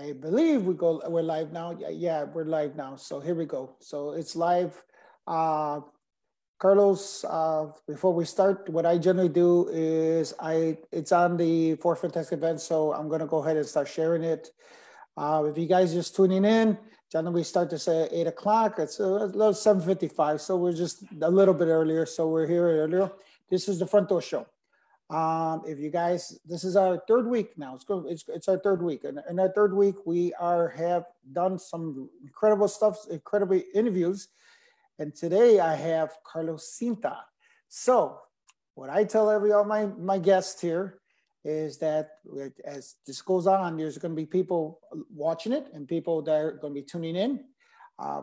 I believe we're live now. Yeah, we're live now. So here we go. So it's live. Uh, Carlos, before we start, what I generally do is it's on the Four Fantastic event, so I'm gonna go ahead and start sharing it. If you guys just tuning in, generally we start this at 8 o'clock. It's a little 7:55, so we're just a little bit earlier. So we're here earlier. This is the front door show. If you guys, this is our third week now. It's our third week, and in our third week, we have done some incredible stuff, incredible interviews, and today I have Carlos Cinta. So, what I tell all my guests here is that as this goes on, there's going to be people watching it and people that are going to be tuning in. Uh,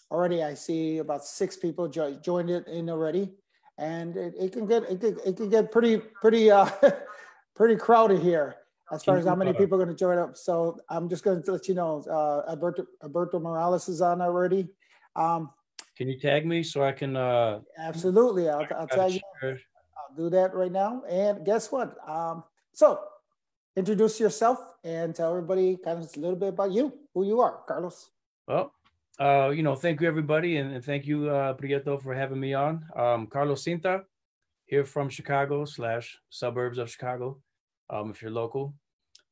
Already, I see about 6 people joined it in already. And it can get pretty pretty crowded here as far as how many people are going to join up. So I'm just going to let you know, Alberto Morales is on already. Can you tag me so I can? Absolutely, I'll tag you. I'll do that right now. And guess what? So introduce yourself and tell everybody kind of a little bit about you, who you are, Carlos. Well, thank you everybody, and thank you, Prieto, for having me on. Carlos Cinta, here from Chicago / suburbs of Chicago, if you're local,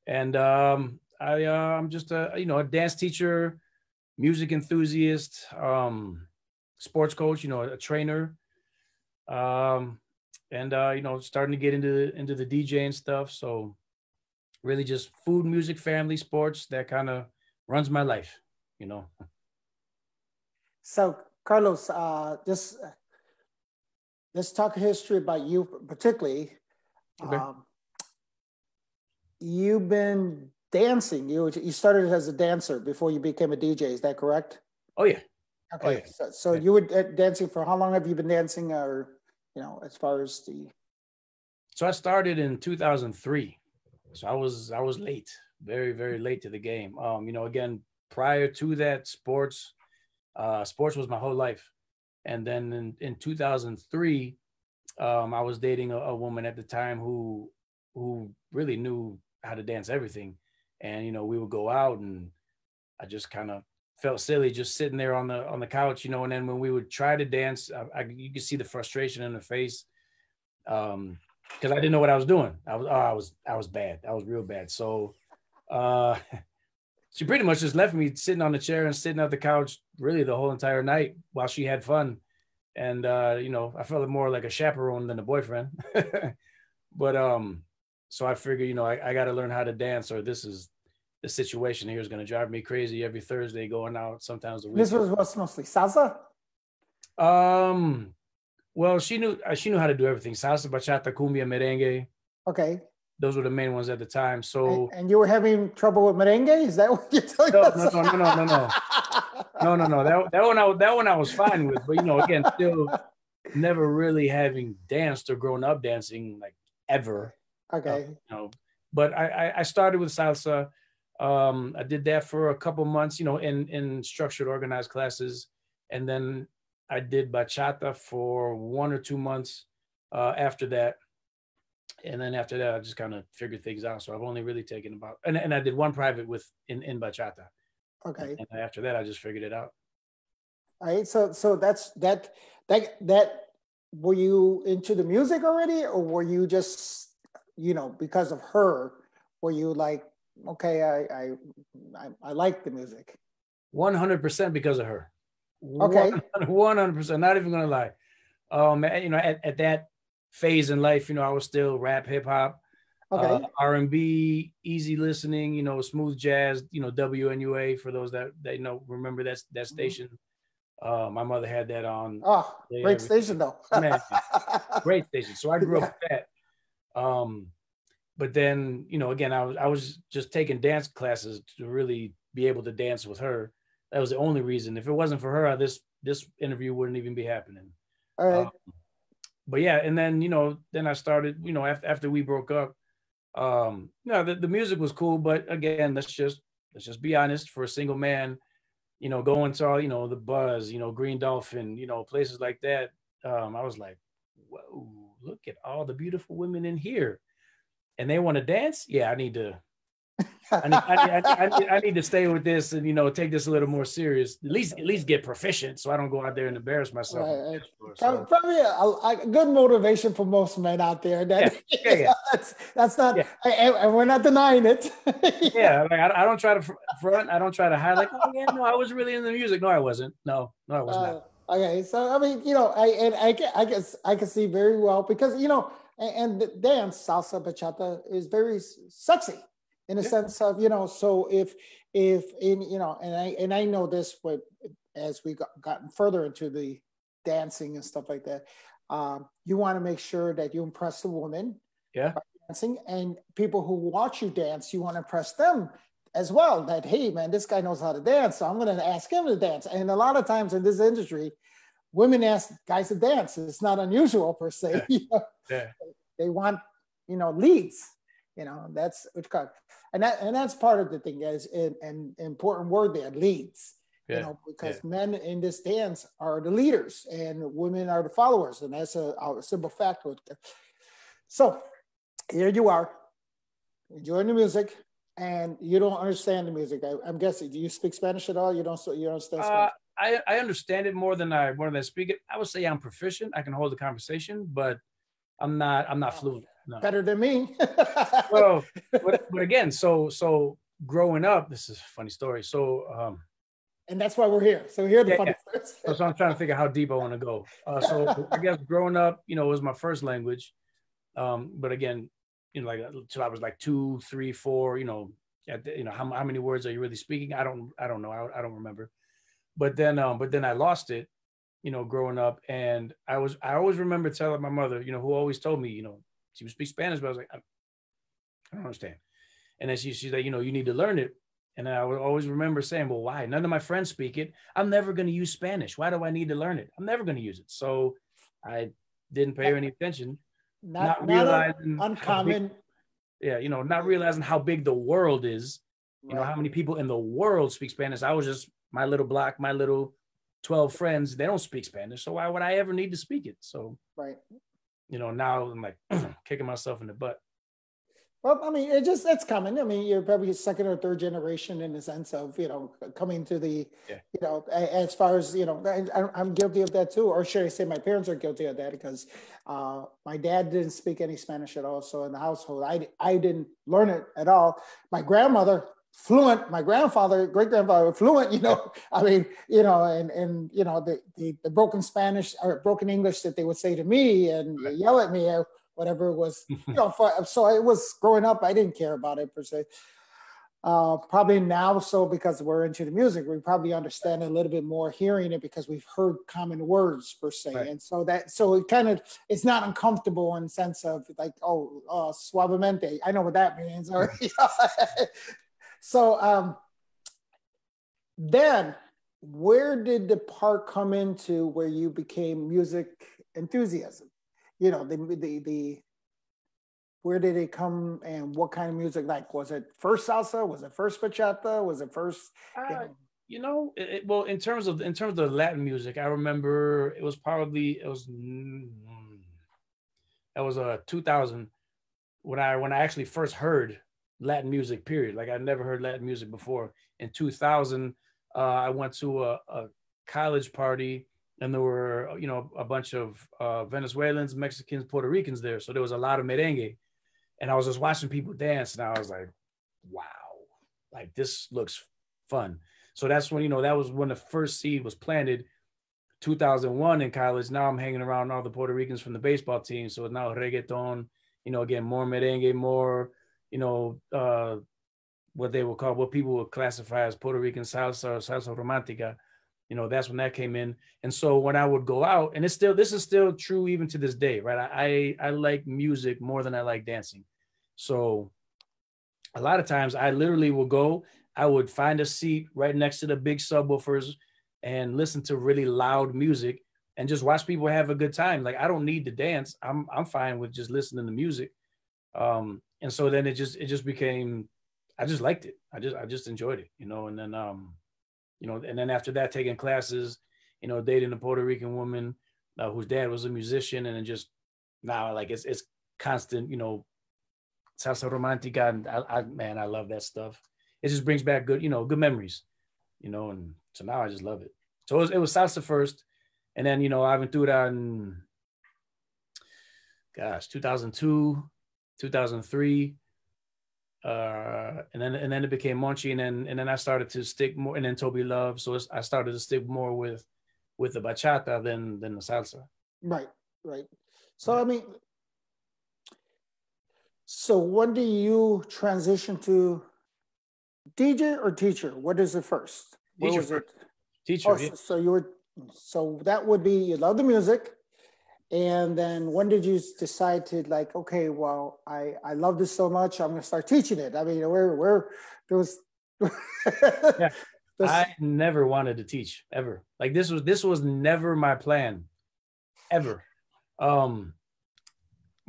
and I'm just a dance teacher, music enthusiast, sports coach, a trainer, and starting to get into the DJing stuff. So really, just food, music, family, sports, that kind of runs my life, So, Carlos, just let's talk history about you, particularly. Okay. You've been dancing. You started as a dancer before you became a DJ. Is that correct? Oh yeah. Okay. Oh, yeah. So you were dancing for how long? Have you been dancing, or as far as the? So I started in 2003. So I was late, very very late to the game. Again, prior to that, sports was my whole life. And then in 2003, I was dating a woman at the time who really knew how to dance everything. And, we would go out, and I just kind of felt silly just sitting there on the couch, and then when we would try to dance, you could see the frustration in her face. Because I didn't know what I was doing. I was bad. I was real bad. So she pretty much just left me sitting on the chair and sitting at the couch really the whole entire night while she had fun. And, I felt more like a chaperone than a boyfriend. But so I figured, I got to learn how to dance, or the situation here is going to drive me crazy every Thursday going out, sometimes a week. This was what's mostly salsa? Well, she knew how to do everything. Salsa, bachata, cumbia, merengue. Okay. Those were the main ones at the time. So, and you were having trouble with merengue? Is that what you're telling us? No. That one I was fine with, but again, still never really having danced or grown up dancing like ever. Okay. But I started with salsa. I did that for a couple months, in structured, organized classes, and then I did bachata for 1 or 2 months after that. And then after that, I just kind of figured things out. So I've only really taken about, and I did one private in bachata. Okay. And after that, I just figured it out. All right. So that's that. Were you into the music already, or were you just, because of her, were you like, okay, I like the music? 100% because of her. Okay. 100%. Not even gonna lie. At that phase in life, I was still rap, hip hop, okay, R&B, easy listening, smooth jazz, WNUA, for those that remember that station. My mother had that on. Oh, great station though. Man, great station. So I grew up with that. But then, again, I was just taking dance classes to really be able to dance with her. That was the only reason. If it wasn't for her, this interview wouldn't even be happening. All right. But yeah, and then then I started, after we broke up. The music was cool, but again, let's just be honest. For a single man, going to all, the Buzz, Green Dolphin, places like that. I was like, whoa, look at all the beautiful women in here, and they want to dance. Yeah, I need to I need to stay with this and, you know, take this a little more serious. At least get proficient, so I don't go out there and embarrass myself. Right. So Probably a good motivation for most men out there. That yeah. that's not, and we're not denying it. Yeah, like I don't try to front. I don't try to hide. Like, oh yeah, no, I was really into music. No, I wasn't. No, I was not. Okay, so I mean, you know, I guess I can see very well because you know, and the dance salsa bachata is very sexy in a sense of, you know, so if in, you know, and I know this, but as we gotten further into the dancing and stuff like that, you want to make sure that you impress the woman by dancing, and people who watch you dance, you want to impress them as well, that, hey man, this guy knows how to dance, so I'm going to ask him to dance. And a lot of times in this industry, women ask guys to dance. It's not unusual per se. You know? They want, you know, leads, you know, that's it's called, and that's part of the thing, is an important word there, leads. You know, because men in this dance are the leaders and women are the followers, and that's a simple fact. So here you are enjoying the music, and you don't understand the music. I'm guessing. Do you speak Spanish at all? You don't understand Spanish? I understand it more than I speak it. I would say I'm proficient. I can hold a conversation, but I'm not fluent. No. Better than me. Well, but again, so growing up, this is a funny story. So and that's why we're here. So here are the funny stories. So I'm trying to figure out how deep I want to go. So I guess growing up, you know, it was my first language. But again, you know, like till I was like 2, 3, 4, you know, how many words are you really speaking? I don't know. I don't remember. But then I lost it, you know, growing up. And I always remember telling my mother, you know, who always told me, you know, she would speak Spanish, but I was like, I don't understand. And then she's like, you know, you need to learn it. And I would always remember saying, well, why? None of my friends speak it. I'm never going to use Spanish. Why do I need to learn it? I'm never going to use it. So I didn't pay any attention. Not realizing uncommon. You know, not realizing how big the world is. You know, how many people in the world speak Spanish. I was just my little block, my little 12 friends. They don't speak Spanish. So why would I ever need to speak it? So, you know, now I'm like kicking myself in the butt. Well, I mean, it's coming. I mean, you're probably second or third generation in the sense of, you know, coming to the, you know, as far as, you know, I'm guilty of that too. Or should I say my parents are guilty of that, because my dad didn't speak any Spanish at all. So in the household, I didn't learn it at all. My grandmother, fluent. My grandfather, great grandfather, fluent, you know. I mean, you know, and you know, the broken Spanish or broken English that they would say to me and yell at me, whatever it was, you know. So it was growing up, I didn't care about it per se. Probably now, so because we're into the music, we probably understand a little bit more hearing it because we've heard common words per se, and so it kind of, it's not uncomfortable in the sense of like, oh, suavemente, I know what that means, or you know. So then where did the part come into where you became music enthusiasm? You know, the where did it come and what kind of music? Like, was it first salsa? Was it first bachata? Was it first? You know, well, in terms of the Latin music, I remember it was 2000 when I actually first heard Latin music, period. Like I never heard Latin music before. In 2000, I went to a college party, and there were, you know, a bunch of Venezuelans, Mexicans, Puerto Ricans there. So there was a lot of merengue, and I was just watching people dance, and I was like, wow, like this looks fun. So that's when, you know, that was when the first seed was planted. 2001 in college. Now I'm hanging around all the Puerto Ricans from the baseball team. So now reggaeton, you know, again, more merengue, more, you know, what people would classify as Puerto Rican salsa or salsa romantica. You know, that's when that came in. And so when I would go out, and this is still true even to this day, right? I like music more than I like dancing. So a lot of times I literally will go, I would find a seat right next to the big subwoofers and listen to really loud music and just watch people have a good time. Like I don't need to dance. I'm fine with just listening to music. And so then it just became, I just liked it. I just enjoyed it, you know. And then you know, and then after that, taking classes, you know, dating a Puerto Rican woman whose dad was a musician, and then just now like it's constant, you know, salsa romantica, and man, I love that stuff. It just brings back good, good memories, and so now I just love it. So it was salsa first, and then Aventura in, gosh, 2002, 2003, and then it became Monchi, and then I started to stick more, and then Toby Love. So I started to stick more with the bachata than the salsa. Right, right. So I mean, so when do you transition to DJ or teacher? What is it first? What Teacher was first. it? Teacher, Oh, yeah. so you were, so that would be you love the music, and then when did you decide to like, okay, well, I love this so much, I'm going to start teaching it. I mean, where there was. Yeah. this, I never wanted to teach ever. Like this was never my plan ever.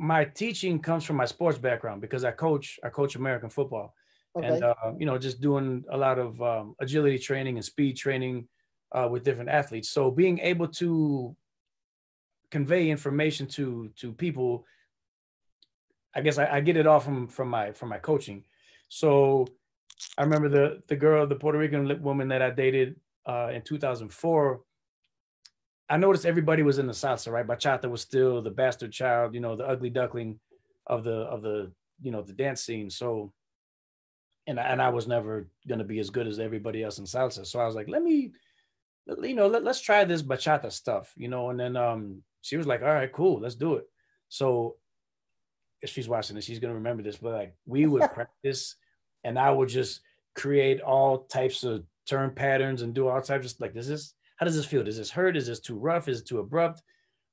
My teaching comes from my sports background because I coach American football, and okay, just doing a lot of agility training and speed training with different athletes. So being able to convey information to people, I guess I get it all from my coaching. So I remember the girl, the Puerto Rican woman that I dated in 2004. I noticed everybody was in the salsa, right? Bachata was still the bastard child, the ugly duckling of the the dance scene. So, and I was never gonna be as good as everybody else in salsa. So I was like, let's try this bachata stuff, And then she was like, all right, cool, let's do it. So if she's watching this, she's gonna remember this. But like we would practice, and I would just create all types of turn patterns and do all types of like, how does this feel? Does this hurt? Is this too rough? Is it too abrupt?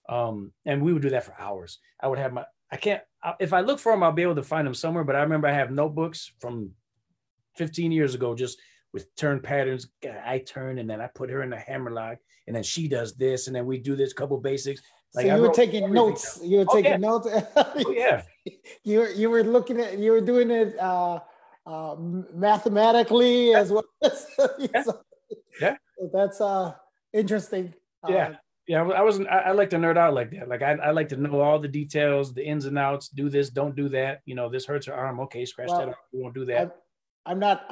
And we would do that for hours. I would have if I look for them, I'll be able to find them somewhere. But I remember I have notebooks from 15 years ago, just with turn patterns. I turn, and then I put her in the hammerlock, and then she does this, and then we do this couple basics. so Like I you were wrote taking notes. down. You were Oh yeah, taking notes. oh yeah. You were looking at, you were doing it mathematically as well. Yeah. So, Yeah. so that's interesting. Yeah. Yeah. I wasn't, I like to nerd out like that. Like I like to know all the details, the ins and outs, do this, don't do that. This hurts her arm. Okay. Scratch that Well, off. We won't do I, that. I'm not,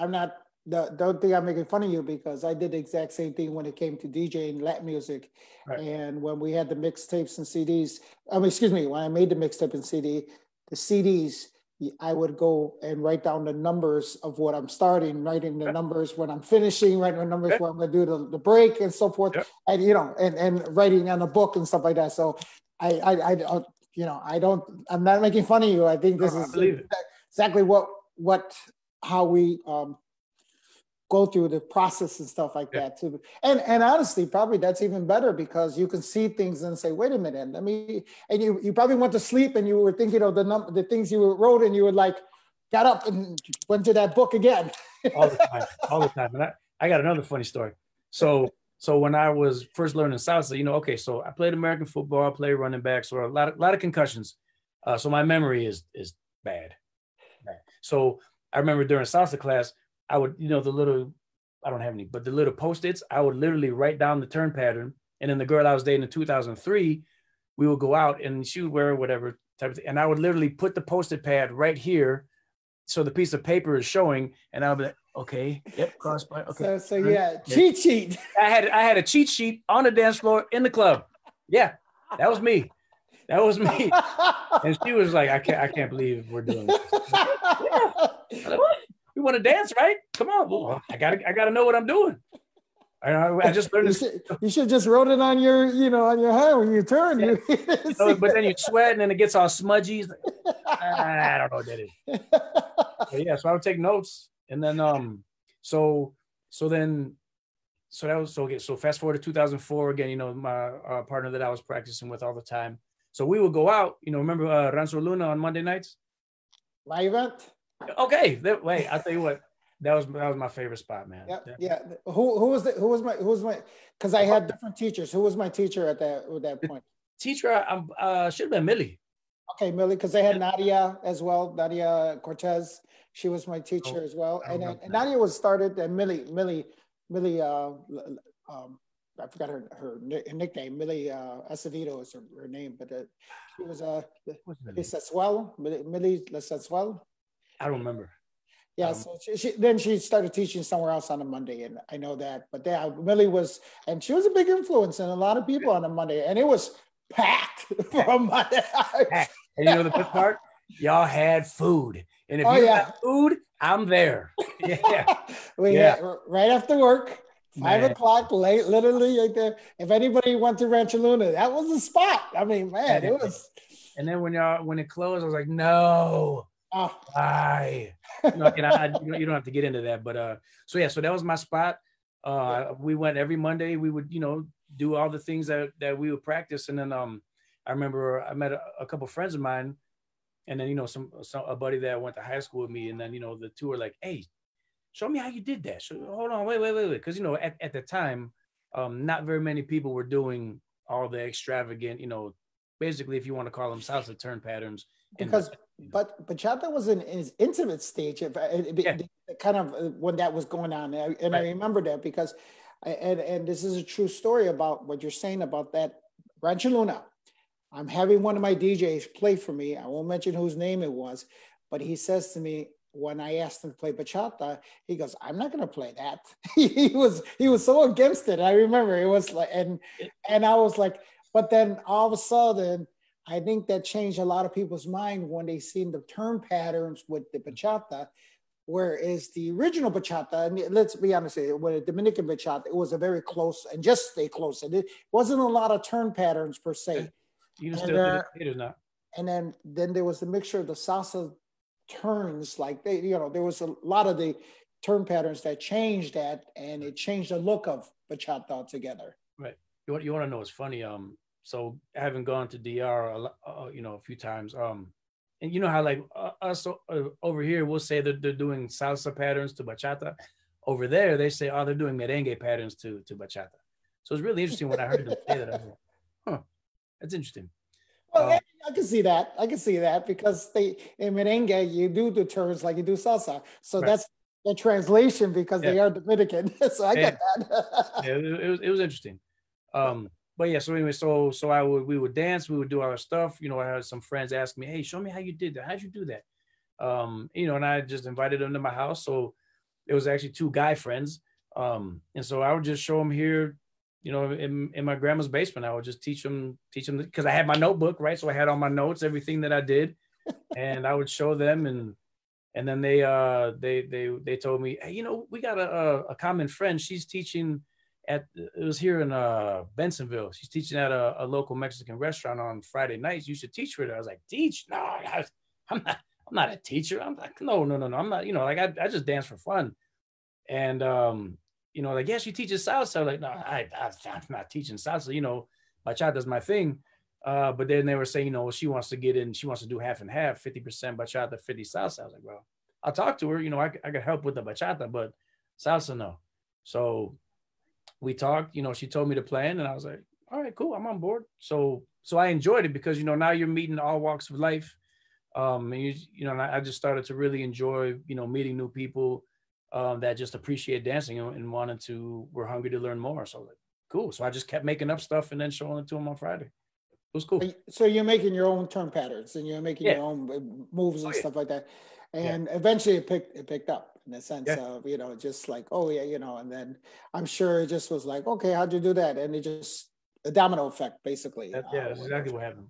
don't think I'm making fun of you, because I did the exact same thing when it came to DJing Latin music. Right. And when we had the mixtapes and CDs, excuse me, when I made the mixtape and CD, the CDs, I would go and write down the numbers of what I'm starting, writing the numbers when I'm finishing, writing the numbers where I'm going to do the break and so forth. Yep. And, and writing on a book and stuff like that. So I'm not making fun of you. I think this is exactly how we go through the process and stuff like that too. And honestly, probably that's even better, because you can see things and say, wait a minute, and you probably went to sleep and you were thinking of the things you wrote, and you would like got up and went to that book again. All the time. And I got another funny story. So when I was first learning salsa, okay, so I played American football, I played running back, so a lot of concussions. So my memory is bad. So I remember during salsa class, I would, I don't have any, but the little Post-its, I would literally write down the turn pattern. And then the girl I was dating in 2003, we would go out and she would wear whatever type of thing. And I would literally put the Post-it pad right here, so the piece of paper is showing, and I'll be like, okay, yep, cross by, okay. So yeah, cheat sheet. I had a cheat sheet on the dance floor in the club. Yeah, that was me. And she was like, I can't believe we're doing this. Yeah. You want to dance, right? Come on. Well, I gotta know what I'm doing. I just learned this. You should just wrote it on your, on your hand when you turn. Yeah. But then you sweat and then it gets all smudgy. I don't know what that is. But yeah, so I would take notes, and then so that was okay. So fast forward to 2004 again. My partner that I was practicing with all the time. So we would go out. Remember Rancho Luna on Monday nights? Live event. Okay, wait. I'll tell you what. That was my favorite spot, man. Yeah. Who was my? Because I had different teachers. Who was my teacher at that point? Teacher, should have been Millie. Okay, Millie, because I had Nadia as well. Nadia Cortez. She was my teacher as well. And Nadia was started, and Millie. I forgot her nickname. Millie Acevedo is her name, but she was Millie Lesensuel. I don't remember. Yeah, so then she started teaching somewhere else on a Monday, and I know that. But yeah, Millie was, and she was a big influence in a lot of people on a Monday, and it was packed for a Monday. And you know the best part? Y'all had food, and if Oh you yeah, got food, I'm there. Yeah, we yeah, had right after work, five man. o'clock, late, literally. Like if anybody went to Rancho Luna, that was the spot. I mean, man, it And, was. and then when it closed, I was like, no, Oh. why? No, you don't have to get into that, but so yeah, so that was my spot. We went every Monday. We would do all the things that we would practice, and then I remember I met a couple friends of mine, and then some a buddy that went to high school with me, and then the two were like, hey, show me how you did that. So hold on, wait, because at the time, not very many people were doing all the extravagant, basically, if you want to call them salsa turn patterns. Because but bachata was in his intimate stage, kind of when that was going on, and right. I remember that because, and this is a true story about what you're saying about that Rancho Luna. I'm having one of my DJs play for me. I won't mention whose name it was, but he says to me when I asked him to play bachata, he goes, "I'm not going to play that." he was so against it. I remember it was like, and I was like, but then all of a sudden, I think that changed a lot of people's mind when they seen the turn patterns with the bachata, whereas the original bachata, and let's be honest, with a Dominican bachata, it was a very close and just stay close. And it wasn't a lot of turn patterns per se. You still did not. And then there was the mixture of the salsa turns, like there was a lot of the turn patterns that changed that, and it changed the look of bachata altogether. Right. You want to know what's funny? So having gone to DR, a few times, and you know how like us over here, we'll say that they're doing salsa patterns to bachata. Over there, they say, oh, they're doing merengue patterns to bachata. So it's really interesting when I heard them say that. I was like, huh, that's interesting. Well, I can see that. I can see that because in merengue, you do the turns like you do salsa. So right. That's the translation because they are Dominican. So I get that. Yeah, it was interesting. But yeah, so anyway, so we would dance, we would do our stuff. I had some friends ask me, hey, show me how you did that. How'd you do that? And I just invited them to my house. So it was actually two guy friends. And so I would just show them here, in my grandma's basement. I would just teach them because I had my notebook, right? So I had all my notes, everything that I did, and I would show them. And then they told me, hey, we got a common friend. She's teaching it was here in Bensonville. She's teaching at a local Mexican restaurant on Friday nights. You should teach her. I was like, teach? No, I'm not a teacher. I'm like, no. I'm not, like I just dance for fun. And like, yeah, she teaches salsa. I'm like, no, I'm not teaching salsa. Bachata's my thing. But then they were saying, she wants to get in, she wants to do half and half, 50% bachata, 50 salsa. I was like, well, I'll talk to her. I could help with the bachata, but salsa, no. So we talked, she told me the plan, and I was like, all right, cool, I'm on board. So I enjoyed it because, now you're meeting all walks of life. And I just started to really enjoy, meeting new people that just appreciate dancing and were hungry to learn more. So I was like, cool. So I just kept making up stuff and then showing it to them on Friday. It was cool. So you're making your own turn patterns and you're making your own moves and stuff like that. And eventually it picked up in the sense of, just like, oh yeah, and then I'm sure it just was like, okay, how'd you do that? And it just a domino effect, basically. That's exactly what happened.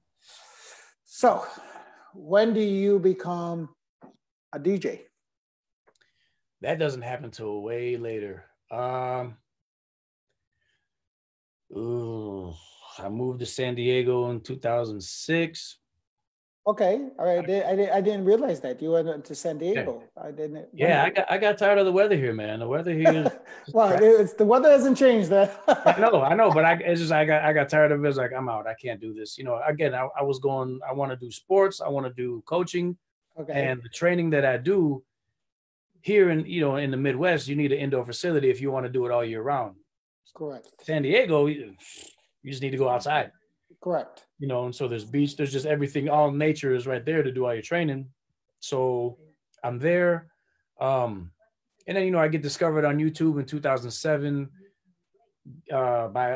So when do you become a DJ? That doesn't happen till way later. I moved to San Diego in 2006. Okay, all right. I didn't realize that you went to San Diego. I didn't. Yeah, I got tired of the weather here, man. The weather here. Well, the weather hasn't changed. That I know, but I got tired of it. It's like I'm out. I can't do this. Again, I was going. I want to do sports. I want to do coaching. Okay. And the training that I do here in the Midwest, you need an indoor facility if you want to do it all year round. Correct. San Diego, you just need to go outside. Correct. And so there's beach, there's just everything, all nature is right there to do all your training. So I'm there. And then, I get discovered on YouTube in 2007 by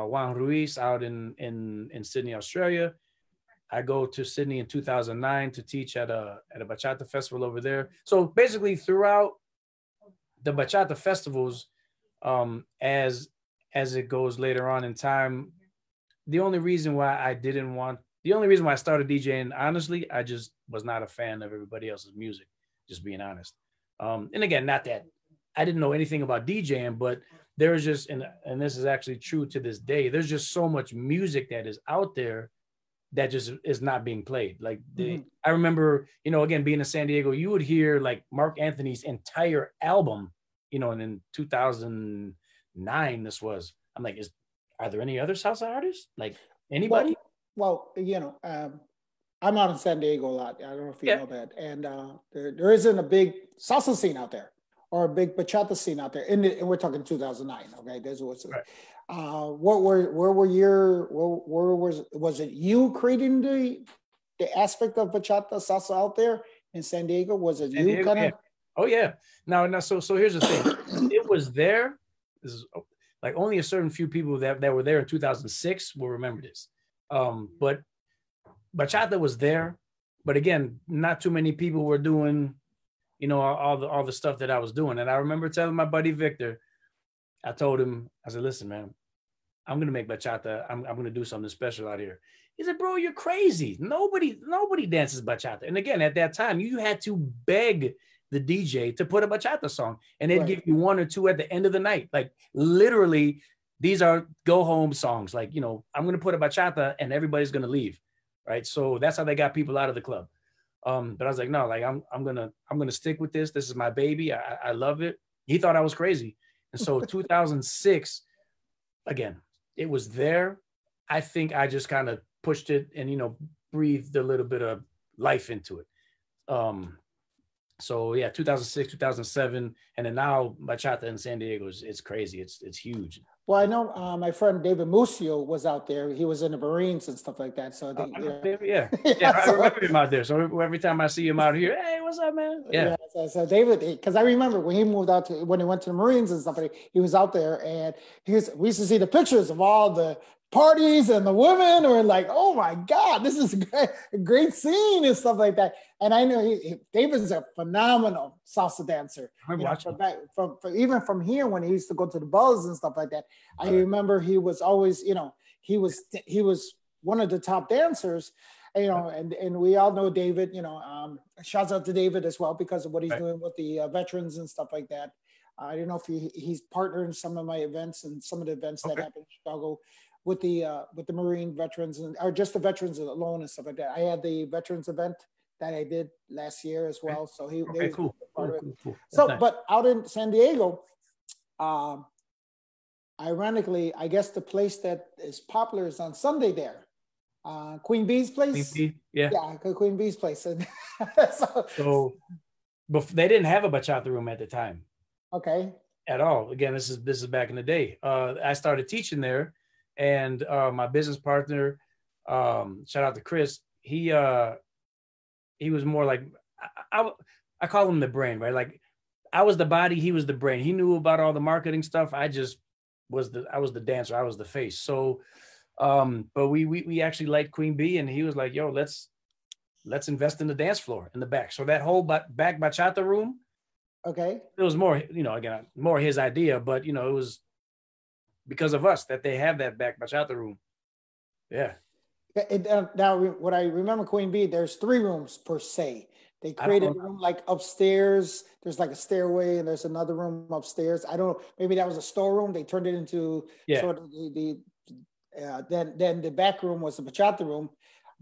Juan Ruiz out in Sydney, Australia. I go to Sydney in 2009 to teach at a bachata festival over there. So basically, throughout the bachata festivals, as it goes later on in time, the only reason why I started DJing, honestly, I just was not a fan of everybody else's music, just being honest. And again, not that I didn't know anything about DJing, but there was just, and this is actually true to this day, there's just so much music that is out there that just is not being played. Like I remember, again, being in San Diego, you would hear like Mark Anthony's entire album, and in 2009, this was, I'm like, are there any other salsa artists? Like anybody? Well, I'm out in San Diego a lot. I don't know if you know that. And there isn't a big salsa scene out there or a big bachata scene out there. And we're talking 2009. Okay, this was. Right. Was it you creating the aspect of bachata salsa out there in San Diego? Was it you kind of? Yeah. Oh yeah. Now, so here's the thing. It was there. This is like only a certain few people that were there in 2006 will remember this. But bachata was there, but again, not too many people were doing, all the stuff that I was doing. And I remember telling my buddy Victor, I told him, I said, listen, man, I'm gonna make bachata. I'm gonna do something special out here. He said, bro, you're crazy. Nobody dances bachata. And again, at that time, you had to beg the DJ to put a bachata song, and they'd give you one or two at the end of the night. Like literally, these are go home songs. Like, I'm gonna put a bachata and everybody's gonna leave. Right. So that's how they got people out of the club. But I was like, no, like I'm gonna stick with this. This is my baby. I love it. He thought I was crazy. And so 2006, again, it was there. I think I just kind of pushed it and, breathed a little bit of life into it. So yeah, 2006, 2007. And then now bachata in San Diego it's crazy. It's huge. Well, I know my friend David Musio was out there. He was in the Marines and stuff like that. So yeah, I remember him out there. So every time I see him out here, hey, what's up, man? Yeah. So David, because I remember when he moved out when he went to the Marines and stuff, he was out there, and we used to see the pictures of all the parties and the women were like, oh my God, this is a great scene and stuff like that. And I know David's a phenomenal salsa dancer. Even from here when he used to go to the buzz and stuff like that. I remember he was always, he was one of the top dancers, and we all know David, shouts out to David as well because of what he's doing with the veterans and stuff like that. I don't know if he's partnered in some of my events and some of the events that happen in Chicago with the Marine veterans or just the veterans alone and stuff like that. I had the veterans event that I did last year as well. So he was part of it. Cool. So, nice. But out in San Diego, ironically, I guess the place that is popular is on Sunday there. Queen Bee's place. Queen Bee, yeah. Yeah, Queen Bee's place. so but they didn't have a bachata room at the time. Okay. At all. Again, this is back in the day. I started teaching there. And my business partner, shout out to Chris, he was more like, I call him the brain, right? Like I was the body, he was the brain. He knew about all the marketing stuff. I was the dancer. I was the face. So, but we actually liked Queen Bee, and he was like, yo, let's invest in the dance floor in the back. So that whole back bachata room. Okay. It was more, again, more his idea, but it was because of us that they have that back bachata room. Yeah. Now, what I remember Queen Bee, there's 3 rooms per se. They created a room like upstairs. There's like a stairway, and there's another room upstairs. I don't know. Maybe that was a storeroom. They turned it into sort of then the back room was the bachata room.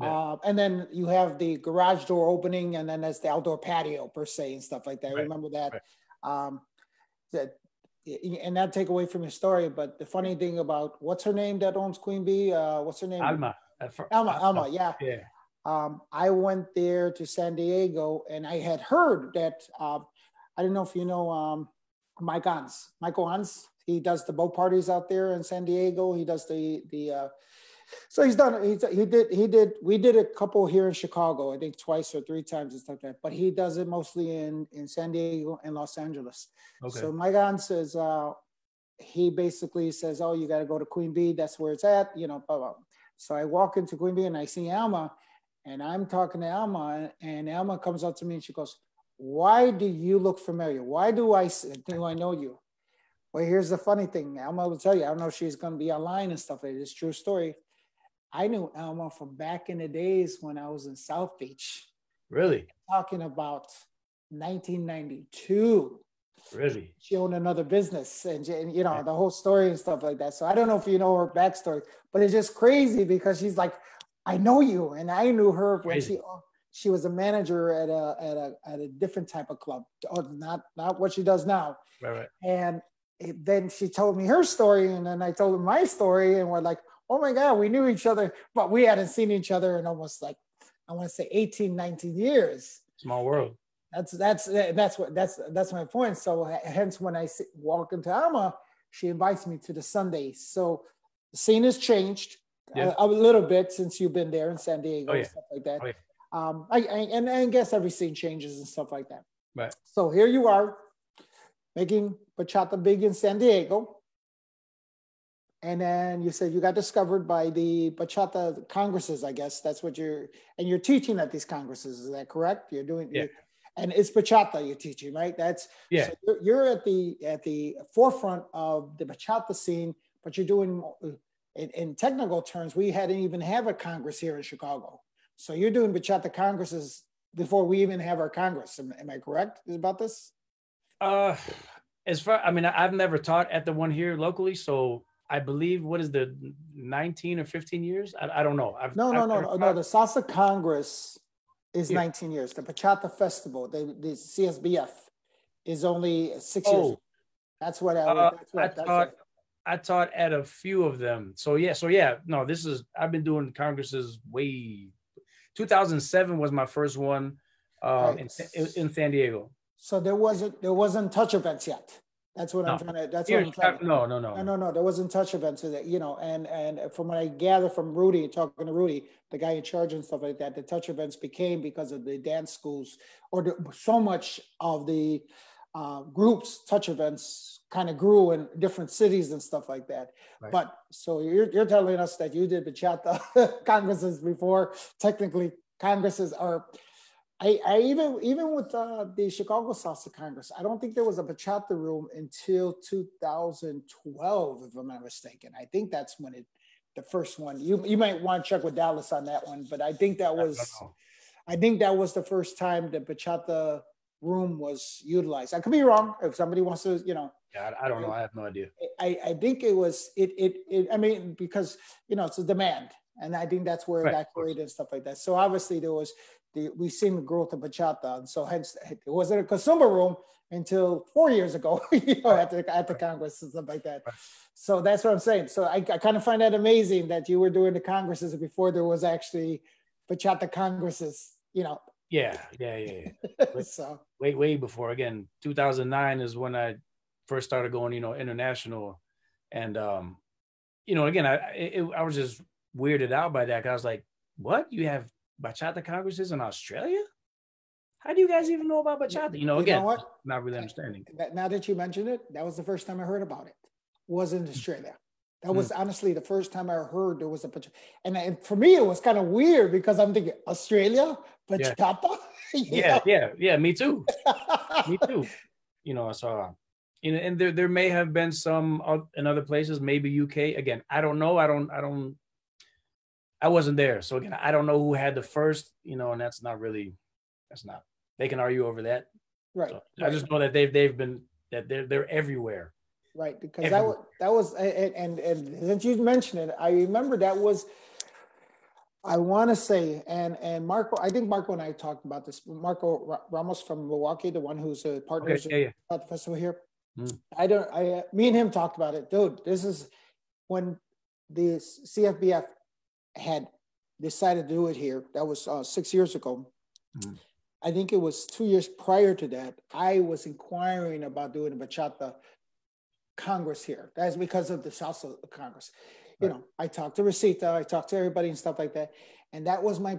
Yeah. And then you have the garage door opening, and then there's the outdoor patio per se and stuff like that. I remember that. Right. And not take away from your story, but the funny thing about what's her name that owns Queen Bee? What's her name? Alma. Alma. Yeah. I went there to San Diego, and I had heard that. I don't know if you know Michael Hans. He does the boat parties out there in San Diego. He does so he's done. We did a couple here in Chicago. I think twice or 3 times and stuff like that. But he does it mostly in San Diego and Los Angeles. Okay. So my guy says he basically says, "Oh, you got to go to Queen Bee. That's where it's at." Blah, blah. So I walk into Queen Bee and I see Alma, And I'm talking to Alma, and Alma comes up to me and she goes, "Why do you look familiar? Why do I know you?" Well, here's the funny thing. Alma will tell you, I don't know if she's going to be online and stuff like this. True story. I knew Alma from back in the days when I was in South Beach. Really? Talking about 1992. Really? She owned another business, and you know, the whole story and stuff like that. So I don't know if you know her backstory, but it's just crazy because she's like, "I know you," and I knew her when she was a manager at a different type of club, or not what she does now. Right. And then she told me her story, and then I told her my story, and we're like, "Oh my God, we knew each other, but we hadn't seen each other in almost, like, I want to say 18, 19 years." Small world. That's my point. So hence when I walk into Alma, she invites me to the Sundays. So the scene has changed a little bit since you've been there in San Diego and stuff like that. I guess every scene changes and stuff like that. Right. So here you are making bachata big in San Diego. And then you said you got discovered by the bachata congresses, I guess. That's what you're teaching at these congresses. Is that correct? You're doing, and it's bachata you're teaching, right? So you're at the forefront of the bachata scene, but you're doing, in technical terms, we hadn't even have a congress here in Chicago. So you're doing bachata congresses before we even have our congress. Am I correct about this? As far, I mean, I've never taught at the one here locally, so I believe, what is the 19 or 15 years? I don't know. No. The Salsa Congress is 19 years. The Bachata Festival, the CSBF, is only 6 years. That's what I taught at a few of them. So yeah. No, I've been doing congresses way. 2007 was my first one in San Diego. So there wasn't touch events yet. That's what I'm trying to. That's what I'm trying to. No. There wasn't touch events, so that, you know, and from what I gather from Rudy, talking to Rudy, the guy in charge and stuff like that, the touch events became because of the dance schools, or so much of the groups touch events kind of grew in different cities and stuff like that. Right. But so you're telling us that you did bachata congresses before technically congresses are. I even with the Chicago Salsa Congress, I don't think there was a bachata room until 2012, if I'm not mistaken. I think that's when the first one. You might want to check with Dallas on that one, but I think that was the first time the bachata room was utilized. I could be wrong. If somebody wants to, you know. Yeah, I don't know. I have no idea. I think it was I mean, because, you know, it's a demand, and I think that's where it got created and stuff like that. So obviously we've seen the growth of bachata, and so hence it wasn't a consumer room until 4 years ago, you know, at the Congress and stuff like that. Right. So that's what I'm saying. So I kind of find that amazing that you were doing the congresses before there was actually bachata congresses, you know. Yeah. So way before. Again, 2009 is when I first started going, you know, international, and you know, again, I was just weirded out by that, because I was like, what? You have bachata congresses in Australia? How do you guys even know about bachata? You know, again, not really understanding. Now that you mentioned it, that was the first time I heard about it. Was in Australia. That was honestly the first time I heard there was a bachata. And for me, it was kind of weird because I'm thinking, Australia, bachata? Yeah, me too. Me too. You know, so, you know, and there may have been some in other places, maybe UK. Again, I don't know. I wasn't there. So again, I don't know who had the first, you know, and that's not, they can argue over that. Right. So I just know that they're everywhere. Right. Because that was, and since you mentioned it, I remember that was, I want to say, and Marco, I think Marco and I talked about this. Marco Ramos from Milwaukee, the one who's a partner at the festival here. Me and him talked about it. Dude, this is when the CFBF had decided to do it here. That was 6 years ago. I think it was 2 years prior to that. I was inquiring about doing a bachata Congress here. That's because of the Salsa Congress. You know, I talked to Rosita, I talked to everybody and stuff like that. And that was my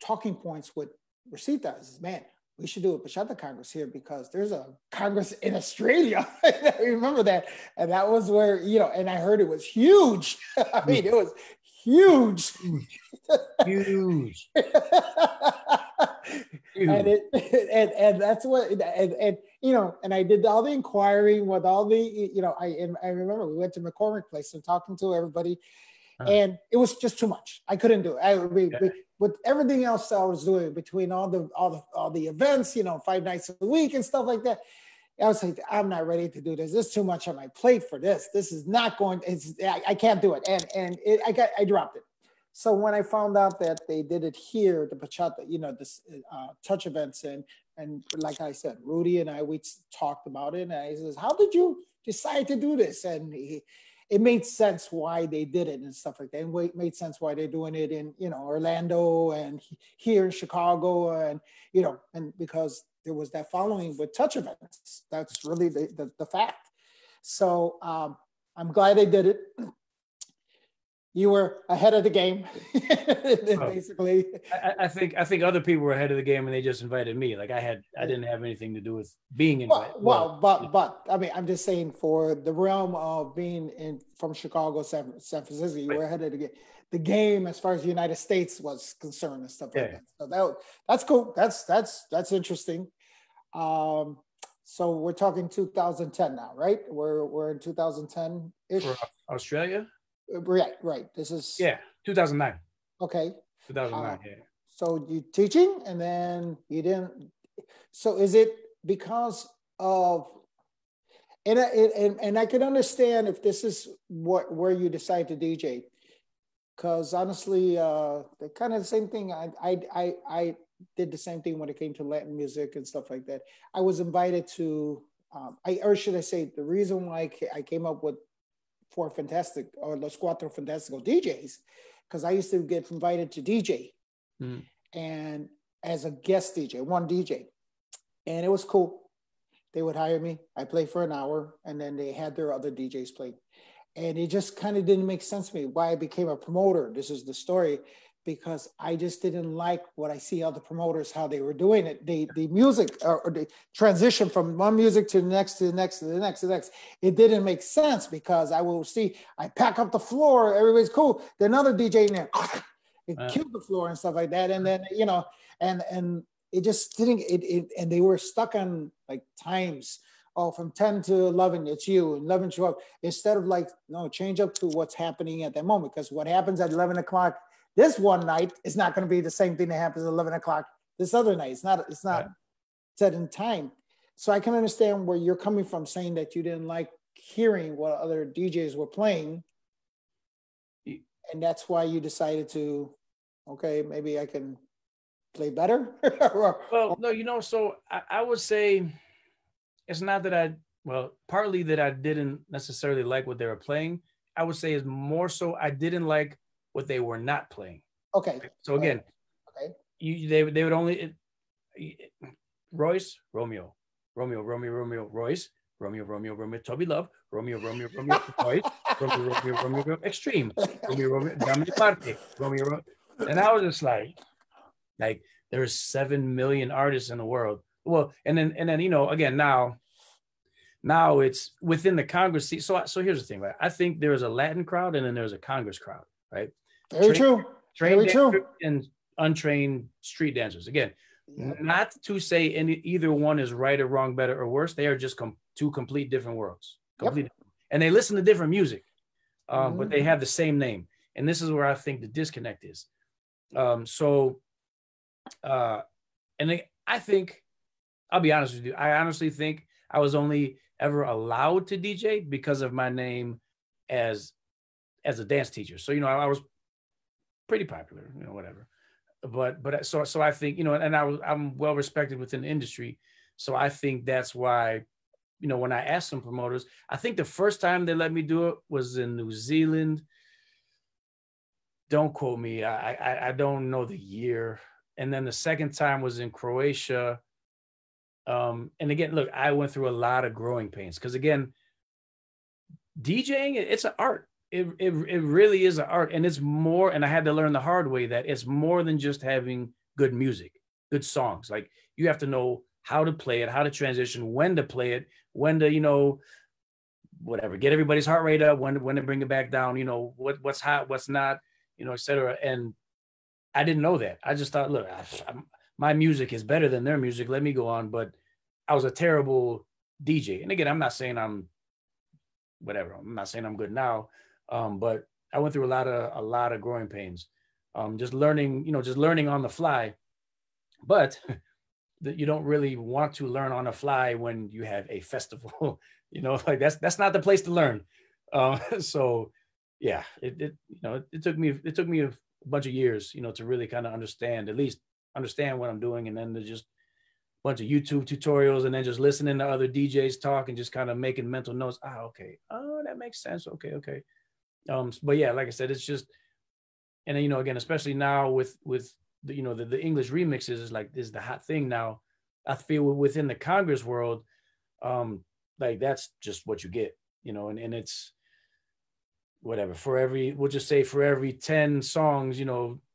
talking points with Rosita is, man, we should do a bachata Congress here because there's a Congress in Australia. I remember that. And that was where, you know, and I heard it was huge. I mean, it was huge. Huge. And Huge. and that's what and you know, and I did all the inquiring with all the, you know, I remember we went to McCormick Place and talking to everybody, and it was just too much. I couldn't do it. Yeah. With everything else I was doing, between all the events, you know, 5 nights a week and stuff like that, I was like, I'm not ready to do this. This is too much on my plate for this. This is not going. I can't do it. I dropped it. So when I found out that they did it here, the bachata, you know, this touch events, and like I said, Rudy and we talked about it, and I says, how did you decide to do this? And it made sense why they did it and stuff like that. And it made sense why they're doing it in, you know, Orlando and here in Chicago, and, you know, and because there was that following with touch events. That's really the fact. So I'm glad they did it. You were ahead of the game, basically. I think other people were ahead of the game and they just invited me. Like I didn't have anything to do with being invited. But I mean, I'm just saying, for the realm of being from Chicago, San Francisco, you were ahead of the game as far as the United States was concerned and stuff like that. So that's cool. That's interesting. So we're talking 2010 now, right? We're in 2010-ish. For Australia? Right. This is 2009. Okay. 2009. So you teaching, and then you didn't. So is it because of? And I can understand if this is where you decide to DJ, because honestly, they're kind of the same thing. I did the same thing when it came to Latin music and stuff like that. I was invited to, or should I say, the reason why I came up with Los Cuatro Fantastico DJs, because I used to get invited to DJ, and as a guest DJ, one DJ, and it was cool. They would hire me. I play for an hour, and then they had their other DJs play, and it just kind of didn't make sense to me why I became a promoter. This is the story. Because I just didn't like what I see other promoters, how they were doing it. The music or the transition from one music to the next, to the next, to the next, to the next. It didn't make sense, because I will see, I pack up the floor, everybody's cool. Then another DJ in there, it killed the floor and stuff like that. And then, you know, and it just didn't, and they were stuck on like times. Oh, from 10 to 11, it's you, 11 to 12. Instead of like, no, change up to what's happening at that moment. Because what happens at 11 o'clock this one night is not going to be the same thing that happens at 11 o'clock this other night. It's not set in time. So I can understand where you're coming from, saying that you didn't like hearing what other DJs were playing. And that's why you decided to, okay, maybe I can play better. Well, no, you know, so I would say it's not that partly that I didn't necessarily like what they were playing. I would say is more so I didn't like what they were not playing. Okay. So again, they would only Royce, Romeo, Royce, Romeo, Toby Love, Romeo, Royce, Romeo, Extreme, Romeo, Dominic Parte, Romeo, and I was just like there's 7 million artists in the world. Well, and then you know, again, now it's within the Congress. So here's the thing, right? I think there is a Latin crowd and then there's a Congress crowd, right? Very true. And untrained street dancers. Again, not to say either one is right or wrong, better or worse. They are just two complete different worlds. Different. And they listen to different music, but they have the same name. And this is where I think the disconnect is. I think, I'll be honest with you, I honestly think I was only ever allowed to DJ because of my name as a dance teacher. So, you know, I was pretty popular, you know, whatever. But so I think, you know, and I'm well respected within the industry. So I think that's why, you know, when I asked some promoters, I think the first time they let me do it was in New Zealand. Don't quote me. I don't know the year. And then the second time was in Croatia. And again, look, I went through a lot of growing pains because again, DJing, it's an art. It really is an art, and it's more. And I had to learn the hard way that it's more than just having good music, good songs. Like you have to know how to play it, how to transition, when to play it, when to, you know, whatever, get everybody's heart rate up, when to bring it back down. You know what's hot, what's not, you know, etc. And I didn't know that. I just thought, look, my music is better than their music. Let me go on. But I was a terrible DJ. And again, I'm not saying I'm whatever. I'm not saying I'm good now. But I went through a lot of growing pains. Just learning, just learning on the fly. But that you don't really want to learn on the fly when you have a festival. Like that's not the place to learn. So yeah, it took me a bunch of years, to really kind of at least understand what I'm doing, and then to just a bunch of YouTube tutorials, and then just listening to other DJs talk and just kind of making mental notes. Okay, oh, that makes sense. Okay. But yeah, like I said, it's just, and then, again, especially now with the English remixes is the hot thing now. I feel within the Congress world, like that's just what you get, and it's whatever. We'll just say for every 10 songs,